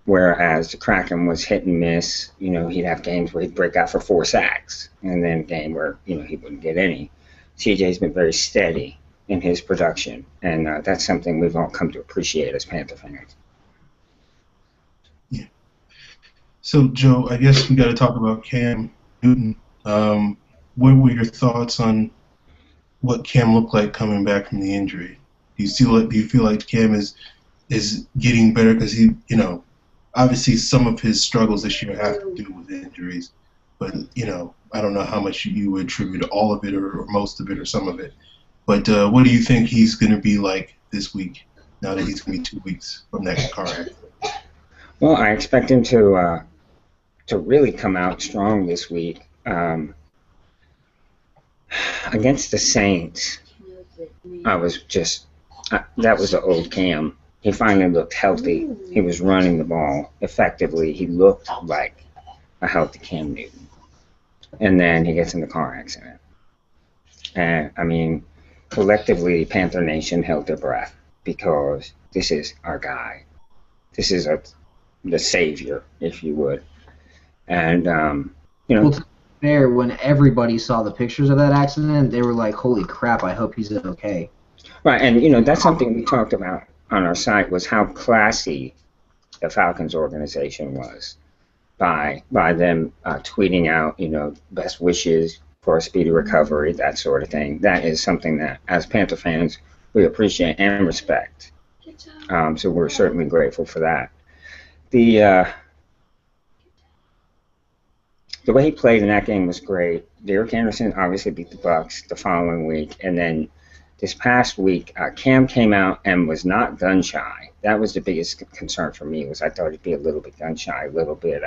C: Whereas the Kraken was hit and miss. He'd have games where he'd break out for 4 sacks, and then a game where he wouldn't get any. CJ's been very steady in his production, and that's something we've all come to appreciate as Panther fans.
A: Yeah. So, Joe, I guess we got to talk about Cam Newton. What were your thoughts on what Cam looked like coming back from the injury? Do you feel like Cam is getting better because he, obviously some of his struggles this year have to do with injuries, but I don't know how much you would attribute all of it or most of it or some of it. But what do you think he's going to be like this week? Now that he's going to be 2 weeks from that car accident.
C: Well, I expect him to really come out strong this week. Against the Saints, that was the old Cam. He finally looked healthy. He was running the ball effectively. He looked like a healthy Cam Newton. And then he gets in the car accident. And, collectively, Panther Nation held their breath because this is our guy. This is the savior, if you would. And,
B: Well, to be fair, when everybody saw the pictures of that accident, they were like, holy crap, I hope he's okay.
C: Right, and, that's something we talked about on our site was how classy the Falcons organization was by them tweeting out, best wishes for a speedy recovery, that sort of thing. That is something that, as Panther fans, we appreciate and respect. So we're certainly grateful for that. The way he played in that game was great. Derek Anderson obviously beat the Bucs the following week, and then this past week, Cam came out and was not gun shy. That was the biggest concern for me. Was I thought he'd be a little bit gun shy, a little bit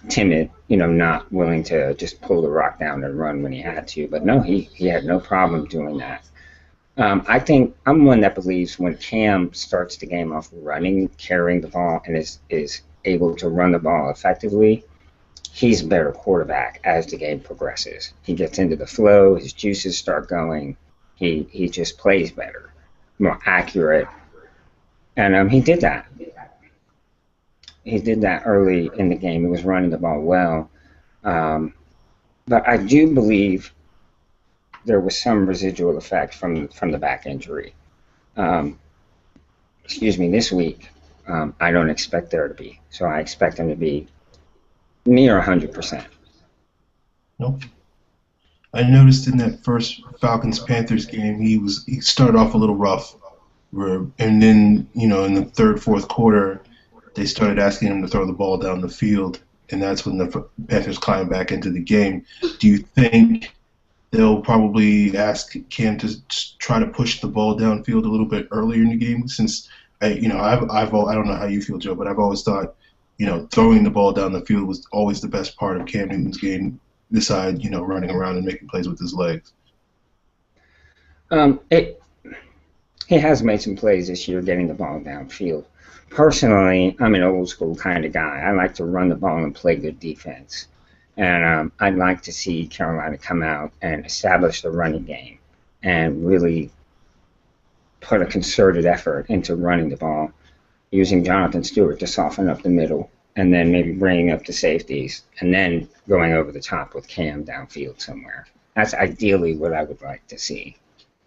C: timid, not willing to just pull the rock down and run when he had to. But no, he had no problem doing that. I think I'm one that believes when Cam starts the game off running, carrying the ball, and is able to run the ball effectively, he's a better quarterback as the game progresses. He gets into the flow, his juices start going. He just plays better, more accurate. And he did that. He did that early in the game. He was running the ball well. But I do believe there was some residual effect from the back injury. This week, I don't expect there to be. So I expect him to be near 100%.
A: Nope. I noticed in that first Falcons-Panthers game, he started off a little rough, and then in the third, fourth quarter, they started asking him to throw the ball down the field, and that's when the Panthers climbed back into the game. Do you think they'll probably ask Cam to try to push the ball downfield a little bit earlier in the game? Since I don't know how you feel, Joe, but I've always thought throwing the ball down the field was always the best part of Cam Newton's game. Besides, running around and making plays with his legs.
C: He has made some plays this year getting the ball downfield. Personally, I'm an old school kind of guy. I like to run the ball and play good defense. And I'd like to see Carolina come out and establish the running game and really put a concerted effort into running the ball, using Jonathan Stewart to soften up the middle, and then maybe bringing up the safeties, and then going over the top with Cam downfield somewhere. That's ideally what I would like to see.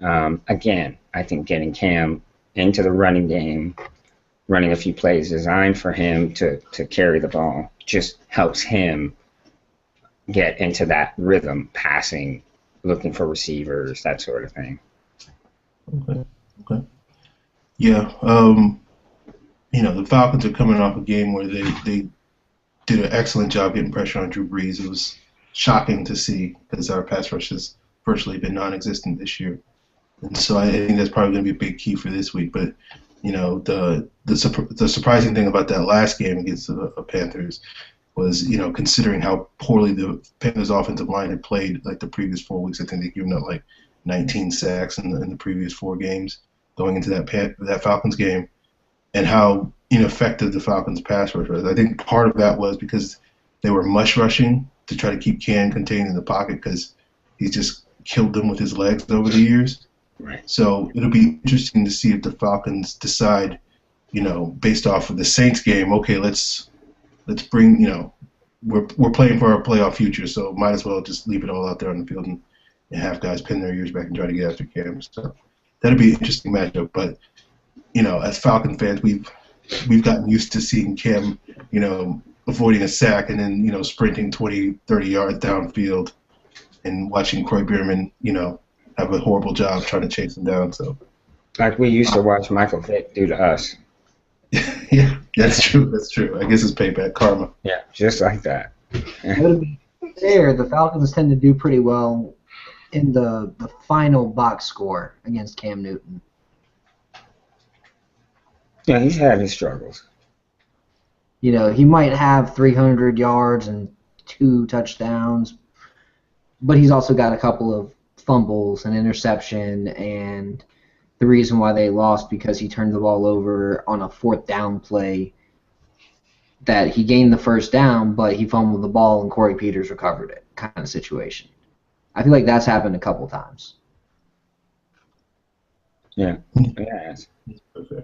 C: Again, I think getting Cam into the running game, running a few plays designed for him to carry the ball, just helps him get into that rhythm, passing, looking for receivers, that sort of thing.
A: Okay. Yeah. The Falcons are coming off a game where they did an excellent job getting pressure on Drew Brees. It was shocking to see because our pass rush has virtually been non-existent this year. And so I think that's probably going to be a big key for this week. But, the surprising thing about that last game against the Panthers was, considering how poorly the Panthers offensive line had played like the previous 4 weeks. I think they've given up like 19 sacks in the previous 4 games going into that Falcons game, and how ineffective the Falcons pass rush was. I think part of that was because they were mush rushing to try to keep Cam contained in the pocket because he's just killed them with his legs over the years.
C: Right.
A: So it'll be interesting to see if the Falcons decide, based off of the Saints game, okay, let's bring, we're playing for our playoff future, so might as well just leave it all out there on the field and have guys pin their ears back and try to get after Cam. So that'll be an interesting matchup. But, as Falcon fans, we've gotten used to seeing Cam, avoiding a sack and then, sprinting 20, 30 yards downfield and watching Croy Bierman, have a horrible job trying to chase him down. So,
C: like we used to watch Michael Vick do to us.
A: Yeah, that's true. That's true. I guess it's payback karma.
C: Yeah, just like that.
B: To be fair, the Falcons tend to do pretty well in the final box score against Cam Newton.
C: Yeah, he's had his struggles.
B: He might have 300 yards and 2 touchdowns, but he's also got a couple of fumbles, an interception, and the reason why they lost because he turned the ball over on a 4th down play that he gained the 1st down, but he fumbled the ball and Corey Peters recovered it kind of situation. I feel like that's happened a couple times.
C: Yeah, it has.
A: Okay.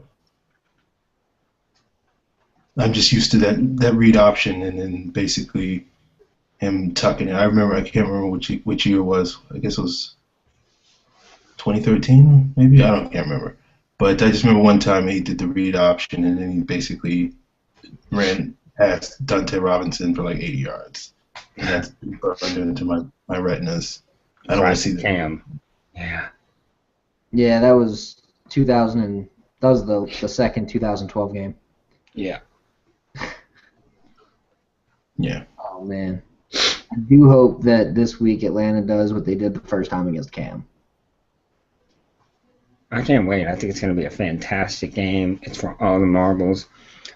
A: I'm just used to that read option and then basically him tucking it. I can't remember which year it was. I guess it was 2013, maybe? Can't remember. But I just remember one time he did the read option and then he basically ran past Dante Robinson for like 80 yards. And that's burned into my retinas. I don't want to see that.
C: Cam. Yeah.
B: Yeah, that was 2000 that was the second 2012 game.
C: Yeah.
A: Yeah.
B: Oh man. I do hope that this week Atlanta does what they did the first time against Cam.
C: I can't wait. I think it's going to be a fantastic game. It's for all the marbles.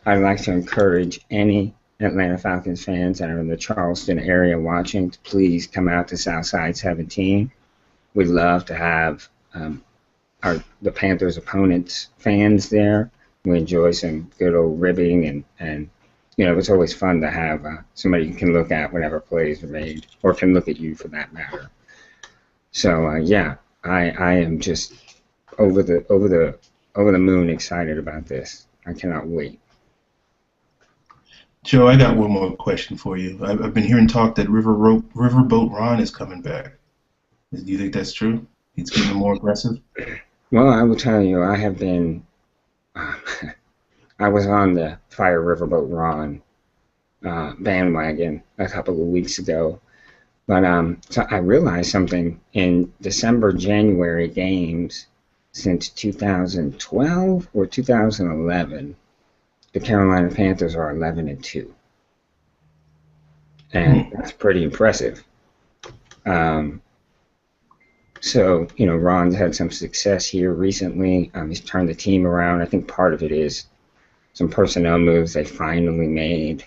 C: I'd like to encourage any Atlanta Falcons fans that are in the Charleston area watching to please come out to Southside 17. We'd love to have the Panthers' opponents fans there. We enjoy some good old ribbing and it's always fun to have somebody you can look at whenever plays are made, or can look at you for that matter. So I am just over the moon excited about this. I cannot wait.
A: Joe, I got one more question for you. I've been hearing talk that Riverboat Ron is coming back. Do you think that's true? He's getting more aggressive?
C: Well, I will tell you, I have been I was on the Fire Riverboat Ron bandwagon a couple of weeks ago. But so I realized something in December, January games since 2012 or 2011, the Carolina Panthers are 11-2. And that's pretty impressive. So, Ron's had some success here recently. He's turned the team around. I think part of it is some personnel moves they finally made.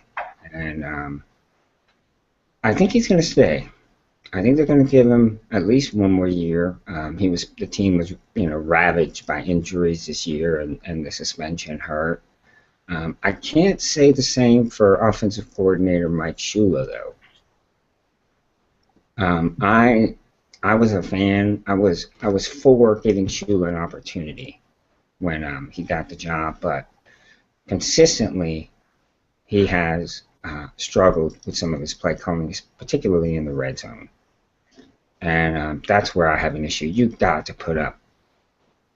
C: And I think he's going to stay. I think they're going to give him at least one more year. The team was, ravaged by injuries this year, and the suspension hurt. I can't say the same for offensive coordinator Mike Shula, though. I was a fan. I was for giving Shula an opportunity when he got the job, but consistently he has struggled with some of his play calling, particularly in the red zone. And that's where I have an issue. You've got to put up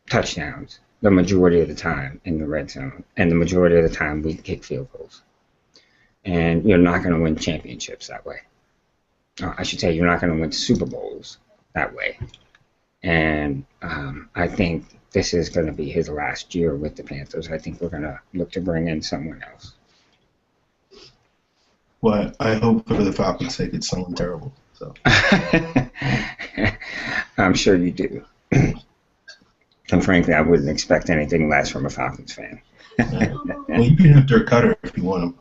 C: touchdowns the majority of the time in the red zone, and the majority of the time we kick field goals. And you're not going to win championships that way. I should say you're not going to win Super Bowls that way. And I think this is going to be his last year with the Panthers. I think we're going to look to bring in someone else.
A: Well, I hope for the Falcons' sake it's someone terrible. So
C: I'm sure you do. And frankly, I wouldn't expect anything less from a Falcons fan.
A: Well, you can have Dirk Cutter if you want him.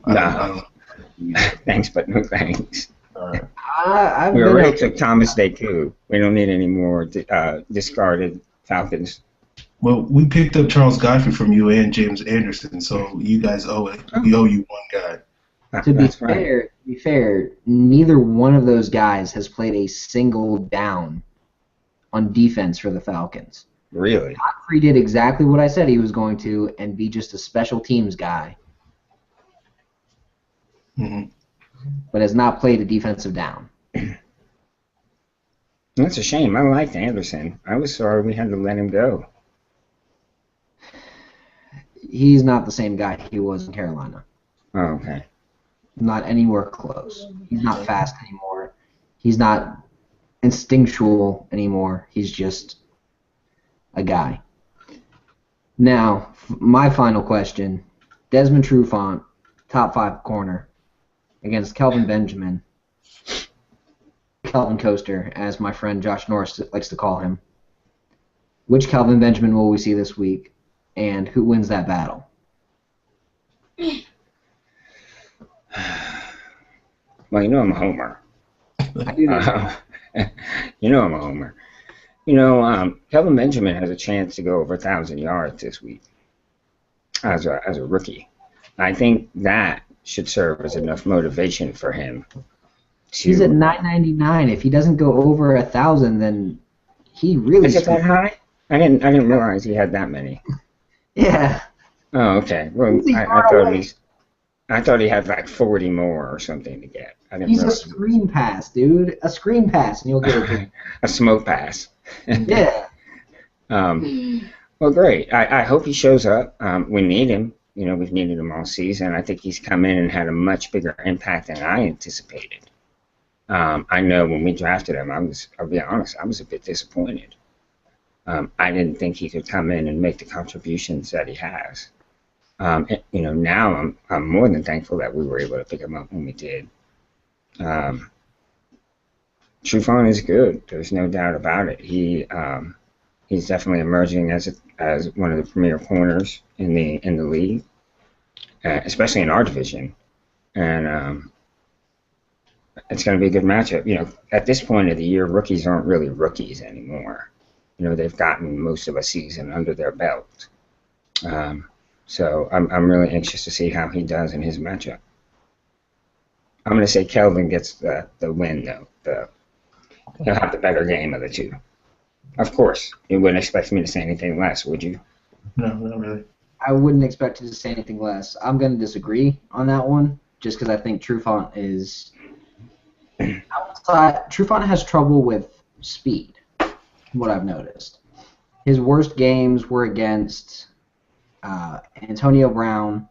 A: I don't know.
C: Thanks, but no thanks.
A: All right.
C: We already took Thomas Deku. We don't need any more discarded Falcons.
A: Well, we picked up Charles Godfrey from you and James Anderson, so you guys owe it. We owe you one guy.
B: To be fair, neither one of those guys has played a single down on defense for the Falcons.
C: Really?
B: Godfrey did exactly what I said he was going to and be just a special teams guy.
A: Mm-hmm.
B: But has not played a defensive down.
C: That's a shame. I liked Anderson. I was sorry we had to let him go.
B: He's not the same guy he was in Carolina.
C: Oh, okay.
B: Not anywhere close. He's not fast anymore. He's not instinctual anymore. He's just a guy. Now, my final question. Desmond Trufant, top 5 corner, against Kelvin Benjamin, Kelvin Coaster, as my friend Josh Norris likes to call him. Which Kelvin Benjamin will we see this week, and who wins that battle?
C: Well, you know I'm a homer. You know I'm a homer. Kelvin Benjamin has a chance to go over 1,000 yards this week as a rookie. I think that should serve as enough motivation for him.
B: He's at 999. If he doesn't go over 1,000, then he really.
C: Is it that high? I didn't realize he had that many.
B: Yeah.
C: Oh, okay. Well, I thought he had like 40 more or something to get.
B: He's a screen pass, dude. A screen pass, and you'll get a
C: a smoke pass.
B: Yeah.
C: Well, great. I hope he shows up. We need him. We've needed him all season. I think he's come in and had a much bigger impact than I anticipated. I know when we drafted him, I'll be honest, I was a bit disappointed. I didn't think he could come in and make the contributions that he has. Now I'm more than thankful that we were able to pick him up when we did. Trufant is good. There's no doubt about it. He's definitely emerging as one of the premier corners in the league, especially in our division, and it's going to be a good matchup. At this point of the year, rookies aren't really rookies anymore. They've gotten most of a season under their belt. So I'm really anxious to see how he does in his matchup. I'm going to say Kelvin gets the win, though. He'll have the better game of the two. Of course. You wouldn't expect me to say anything less, would you?
A: No, not really.
B: I wouldn't expect you to say anything less. I'm going to disagree on that one, just because I think Trufant is outside. Trufant has trouble with speed, what I've noticed. His worst games were against Antonio Brown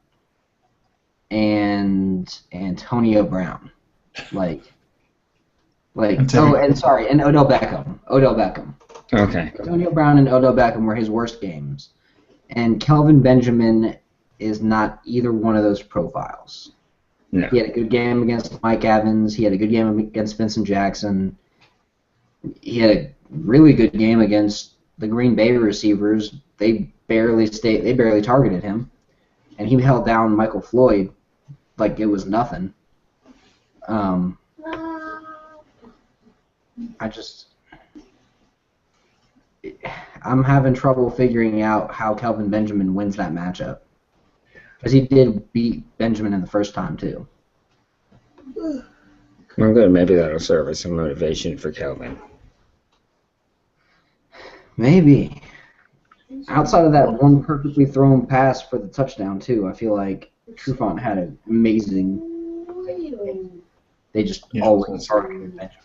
B: and Antonio Brown. And Odell Beckham.
C: Okay.
B: Antonio Brown and Odell Beckham were his worst games. And Kelvin Benjamin is not either one of those profiles.
C: No.
B: He had a good game against Mike Evans. He had a good game against Vincent Jackson. He had a really good game against the Green Bay receivers. They barely targeted him. And he held down Michael Floyd like it was nothing. I'm having trouble figuring out how Kelvin Benjamin wins that matchup. Because he did beat Benjamin in the first time, too.
C: Well, good. Maybe that'll serve as some motivation for Kelvin.
B: Maybe. Outside of that one perfectly thrown pass for the touchdown, too, I feel like Trufant had an amazing. They just always targeted Benjamin.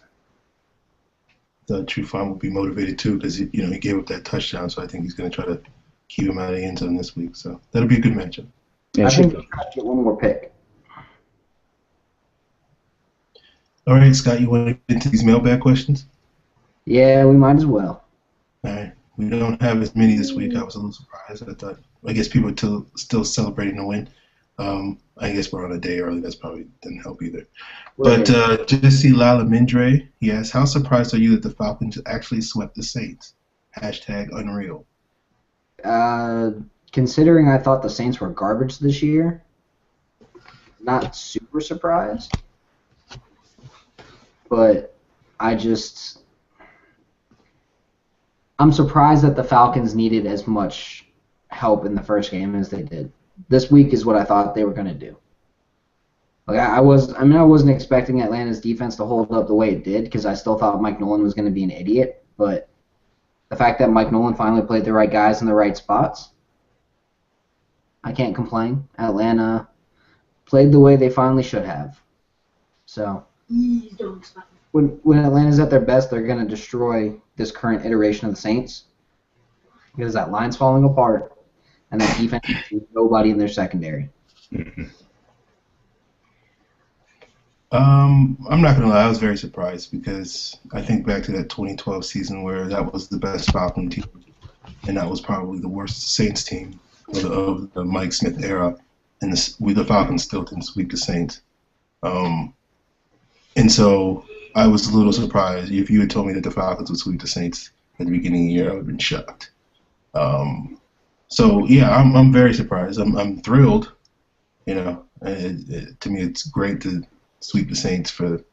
A: The Trufant will be motivated too because he gave up that touchdown, so I think he's going to try to keep him out of the end zone this week. So that'll be a good matchup.
B: I think he's trying to get one more pick.
A: All right, Scott, you want to get into these mailbag questions?
B: Yeah, we might as well.
A: All right. We don't have as many this week. I was a little surprised. I guess people are still celebrating the win. I guess we're on a day early. That's probably didn't help either. But Jesse Lalamindre, he asks, how surprised are you that the Falcons actually swept the Saints? #unreal.
B: Considering I thought the Saints were garbage this year, not super surprised. But I'm surprised that the Falcons needed as much help in the first game as they did. This week is what I thought they were going to do. Like I wasn't expecting Atlanta's defense to hold up the way it did because I still thought Mike Nolan was going to be an idiot. But the fact that Mike Nolan finally played the right guys in the right spots, I can't complain. Atlanta played the way they finally should have. So when Atlanta's at their best, they're going to destroy this current iteration of the Saints because that line's falling apart and that defense has nobody in their secondary.
C: Mm-hmm.
A: I'm not going to lie, I was very surprised because I think back to that 2012 season where that was the best Falcon team, and that was probably the worst Saints team of the Mike Smith era, and the Falcons still didn't sweep the Saints. And so I was a little surprised. If you had told me that the Falcons would sweep the Saints at the beginning of the year, I would have been shocked. So yeah, I'm very surprised. I'm thrilled. To me, it's great to sweep the Saints for the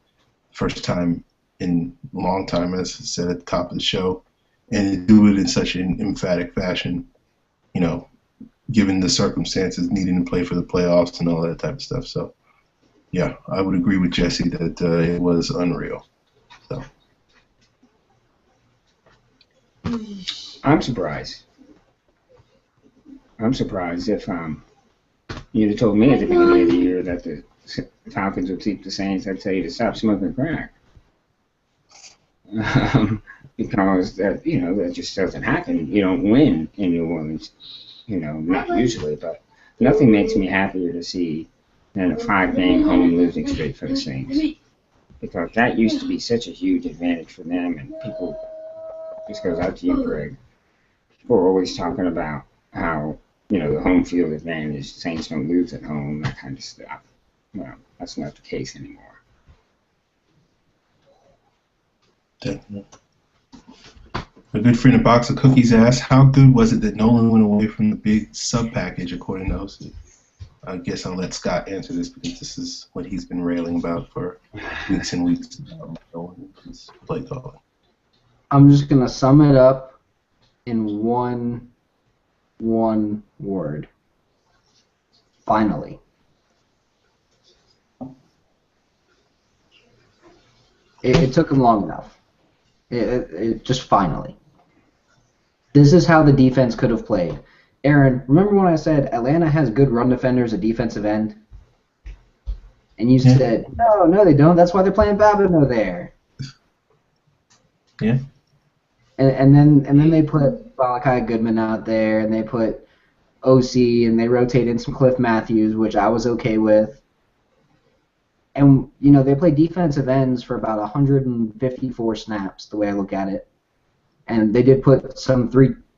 A: first time in a long time, as I said at the top of the show, and to do it in such an emphatic fashion. Given the circumstances, needing to play for the playoffs and all that type of stuff. So. Yeah, I would agree with Jesse that it was unreal. So.
C: I'm surprised. I'm surprised if you'd have told me at the beginning of the year that the Falcons would keep the Saints, I'd tell you to stop smoking crack. Because that just doesn't happen. You don't win in New Orleans. Not usually, but nothing makes me happier to see than a 5-game home losing streak for the Saints. Because that used to be such a huge advantage for them, and people, this goes out to you, Greg, people are always talking about how, the home field advantage, Saints don't lose at home, that kind of stuff. Well, that's not the case anymore.
A: Definitely. A good friend of Box of Cookies asked, how good was it that Nolan went away from the big sub package according to OC? I guess I'll let Scott answer this because this is what he's been railing about for weeks and weeks. His play calling.
B: I'm just going to sum it up in one word. Finally. It took him long enough. It just finally. This is how the defense could have played. Aaron, remember when I said Atlanta has good run defenders at defensive end? And you said, no, they don't. That's why they're playing Babineau there.
A: Yeah.
B: And then they put Malachi Goodman out there, and they put OC, and they rotate in some Cliff Matthews, which I was okay with. And, they play defensive ends for about 154 snaps, the way I look at it. And they did put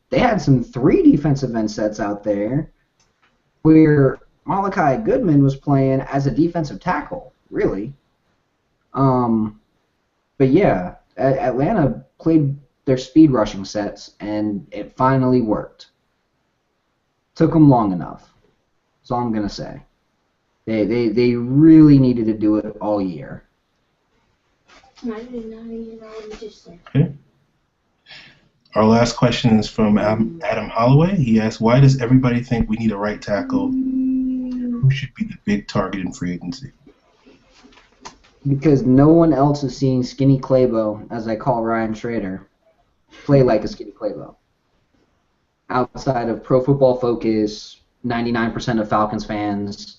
B: they had some 3 defensive end sets out there where Malachi Goodman was playing as a defensive tackle, really. But yeah, Atlanta played their speed rushing sets, and it finally worked. Took them long enough. That's all I'm going to say. They really needed to do it all year.
A: Okay. Our last question is from Adam Holloway. He asks, why does everybody think we need a right tackle? Who should be the big target in free agency?
B: Because no one else is seeing Skinny Claybo, as I call Ryan Schrader, play like a Skinny Claybo. Outside of Pro Football Focus, 99% of Falcons fans,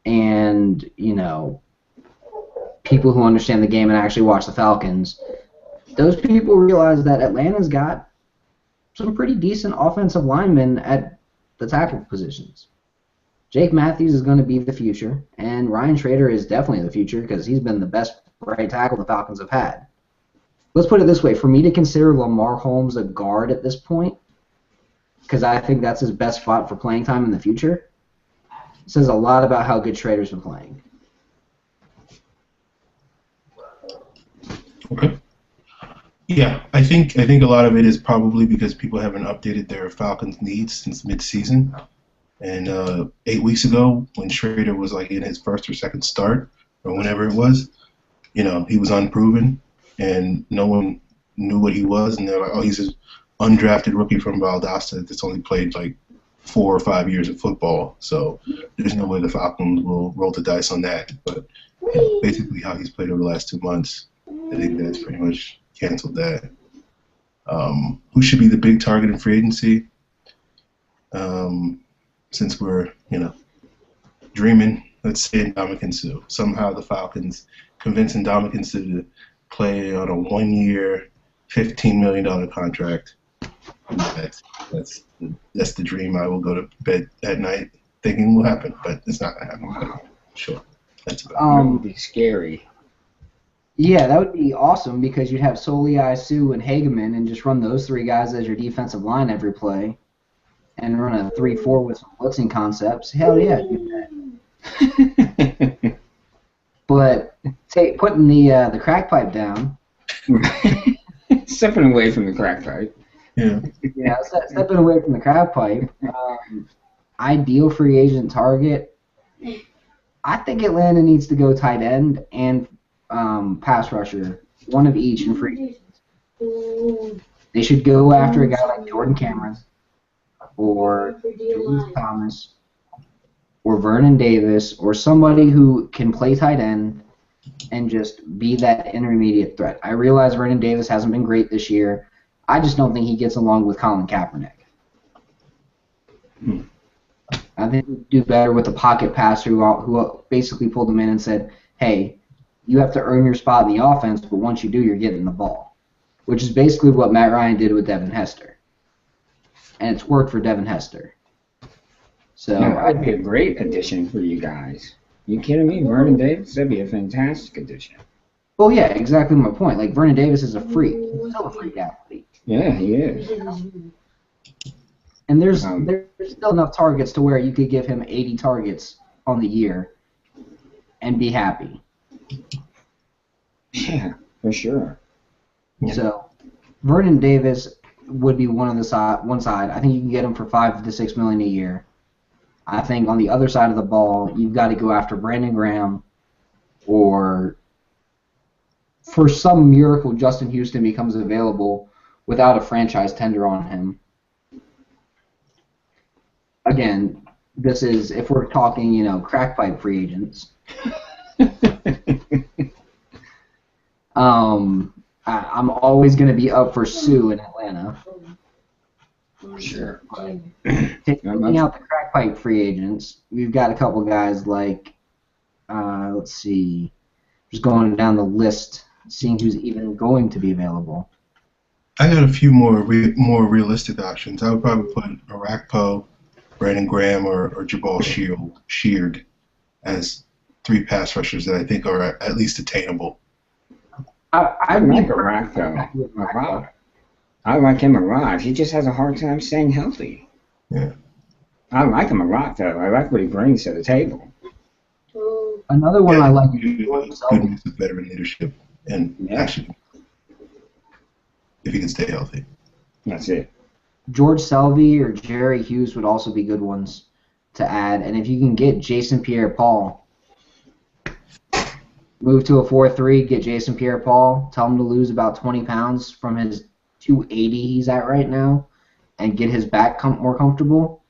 B: and, people who understand the game and actually watch the Falcons, those people realize that Atlanta's got some pretty decent offensive linemen at the tackle positions. Jake Matthews is going to be the future, and Ryan Schrader is definitely the future because he's been the best right tackle the Falcons have had. Let's put it this way. For me to consider Lamar Holmes a guard at this point, because I think that's his best spot for playing time in the future, says a lot about how good Schrader's been playing.
A: Okay. Yeah, I think a lot of it is probably because people haven't updated their Falcons needs since mid-season. And 8 weeks ago, when Schrader was like in his first or second start, or whenever it was, he was unproven, and no one knew what he was, and they're like, oh, he's an undrafted rookie from Valdosta that's only played like 4 or 5 years of football, so there's no way the Falcons will roll the dice on that. But basically how he's played over the last 2 months, I think that's pretty much canceled that. Who should be the big target in free agency? Since we're, dreaming, let's say Ndamukong Suh. Somehow the Falcons convince Ndamukong Suh to play on a 1-year, $15 million contract. That's the dream I will go to bed at night thinking will happen, but it's not going to happen. Wow. Sure. That's about
C: it. That would be scary.
B: Yeah, that would be awesome because you'd have Soliai, Sue, and Hageman and just run those three guys as your defensive line every play. And run a 3-4 with some blitzing concepts. Hell yeah, do that. But putting the crack pipe down.
C: Stepping away from the crack pipe.
A: Yeah.
B: Yeah, stepping away from the crack pipe. Ideal free agent target. I think Atlanta needs to go tight end and pass rusher, one of each in free agents. They should go after a guy like Jordan Cameron, or Julius Thomas, or Vernon Davis, or somebody who can play tight end and just be that intermediate threat. I realize Vernon Davis hasn't been great this year. I just don't think he gets along with Colin Kaepernick. I think he'd do better with a pocket passer who basically pulled him in and said, hey, you have to earn your spot in the offense, but once you do, you're getting the ball, which is basically what Matt Ryan did with Devin Hester. And it's worked for Devin Hester. So
C: that'd be a great addition for you guys. You kidding me? Vernon Davis? That'd be a fantastic addition.
B: Well, yeah, exactly my point. Like, Vernon Davis is a freak. He's still a freak athlete.
C: Yeah, he is.
B: And there's still enough targets to where you could give him 80 targets on the year and be happy.
C: Yeah, for sure.
B: So, Vernon Davis would be one side. I think you can get him for $5 to $6 million a year. I think on the other side of the ball, you've got to go after Brandon Graham, or for some miracle, Justin Houston becomes available without a franchise tender on him. Again, this is if we're talking, crack pipe free agents. I'm always going to be up for Sue in Atlanta.
C: Sure.
B: Taking out the crack pipe free agents, we've got a couple guys like, let's see, just going down the list, seeing who's even going to be available.
A: I got a few more realistic options. I would probably put Arakpo, Brandon Graham, or Jabal Sheard as 3 pass rushers that I think are at least attainable.
C: I like Arakpo. I like him a lot. He just has a hard time staying healthy.
A: Yeah.
C: I like him a lot, though. I like what he brings to the table.
B: Another one I like is
A: George Selvey. Good veteran leadership, and actually, if he can stay healthy.
C: That's it.
B: George Selvey or Jerry Hughes would also be good ones to add. And if you can get Jason Pierre-Paul, move to a 4-3, get Jason Pierre-Paul, tell him to lose about 20 pounds from his 280 he's at right now, and get his back more comfortable,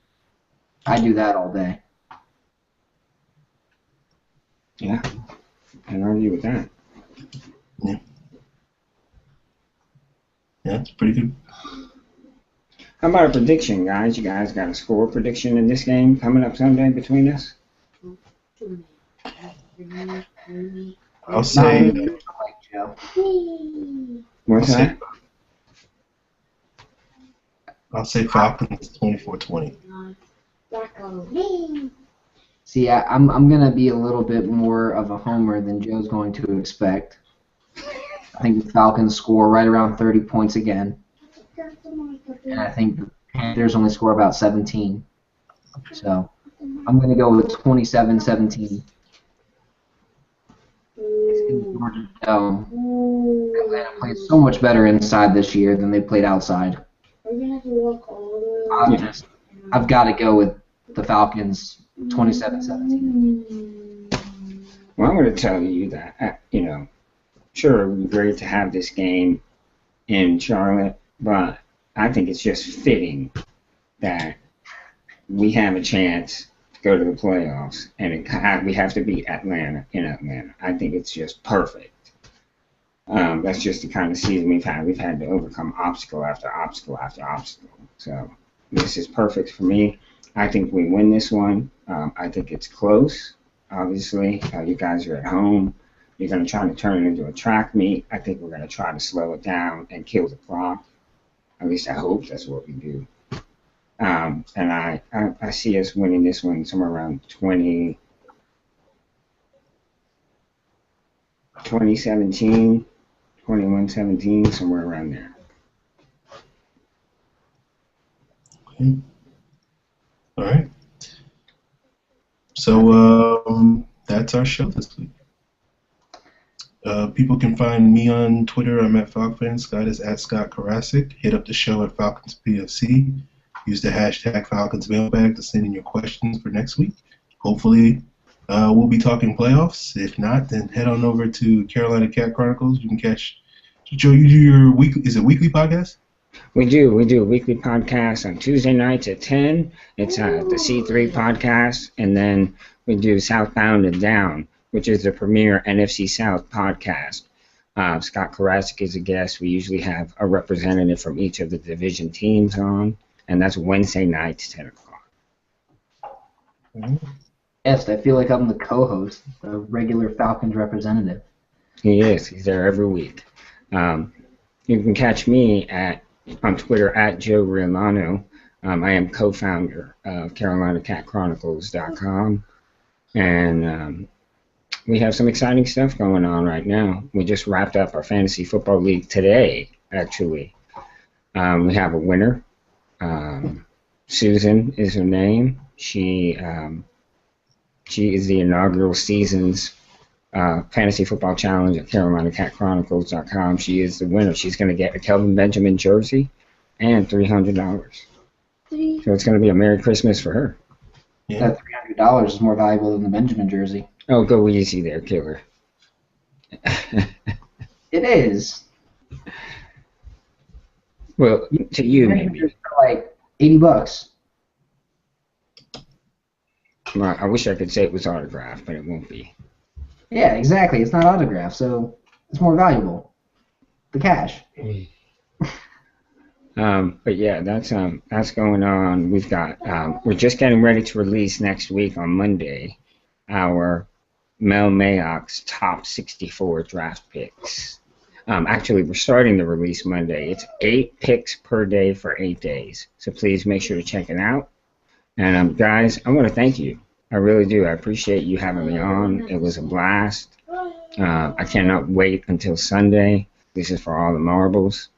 B: I do that all day.
C: Yeah. Can't argue with that.
A: Yeah. Yeah, it's pretty good.
C: How about a prediction, guys? You guys got a score prediction in this game coming up Sunday between us?
A: I'll say.
C: What's that?
A: I'll say Falcons 24-20.
B: See, I'm going to be a little bit more of a homer than Joe's going to expect. I think the Falcons score right around 30 points again. And I think the Panthers only score about 17. So I'm going to go with 27-17. Georgia Dome. Atlanta played so much better inside this year than they played outside. I've got to go with the Falcons 27-17.
C: Well, I'm going to tell you that, sure, it would be great to have this game in Charlotte, but I think it's just fitting that we have a chance to go to the playoffs, and we have to beat Atlanta in Atlanta. I think it's just perfect. That's just the kind of season we've had. We've had to overcome obstacle after obstacle after obstacle. So this is perfect for me. I think we win this one. I think it's close, obviously. You guys are at home. You're going to try to turn it into a track meet. I think we're going to try to slow it down and kill the clock. At least I hope that's what we do. And I see us winning this one somewhere around 2017, 21-17, somewhere around there.
A: Okay. All right. So that's our show this week. People can find me on Twitter. I'm at FalcFan. Scott is at Scott Karasik. Hit up the show at Falcons PFC. Use the hashtag Falcons mailbag to send in your questions for next week. Hopefully, we'll be talking playoffs. If not, then head on over to Carolina Cat Chronicles. You can catch. Joe, you do your weekly. Is it weekly podcast?
C: We do a weekly podcast on Tuesday nights at 10. It's the C3 podcast, and then we do Southbound and Down, which is the premier NFC South podcast. Scott Karasik is a guest. We usually have a representative from each of the division teams on, and that's Wednesday nights, 10 o'clock.
B: Yes, I feel like I'm the co-host, the regular Falcons representative.
C: He is. He's there every week. You can catch me on Twitter at Joe Riollano. I am co-founder of CarolinaCatChronicles.com, and we have some exciting stuff going on right now. We just wrapped up our fantasy football league today, actually. We have a winner. Susan is her name. She is the inaugural season's fantasy football challenge at CarolinaCatChronicles.com. She is the winner. She's going to get a Kelvin Benjamin jersey and $300. So it's going to be a Merry Christmas for her.
B: Yeah. That $300 is more valuable than the Benjamin jersey.
C: Oh, go easy there, killer.
B: It is.
C: Well, to you maybe.
B: For like $80.
C: Well, I wish I could say it was autographed, but it won't be.
B: Yeah, exactly. It's not autographed, so it's more valuable. The cash.
C: But yeah, that's going on. We've got we're just getting ready to release next week on Monday our Mel Mayock's top 64 draft picks. Actually, we're starting the release Monday. It's 8 picks per day for 8 days. So please make sure to check it out. And guys, I want to thank you. I really do. I appreciate you having me on. It was a blast. I cannot wait until Sunday. This is for all the marbles.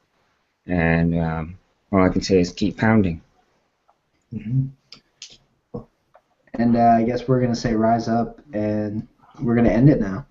C: And all I can say is keep pounding.
B: And I guess we're going to say rise up, and we're going to end it now.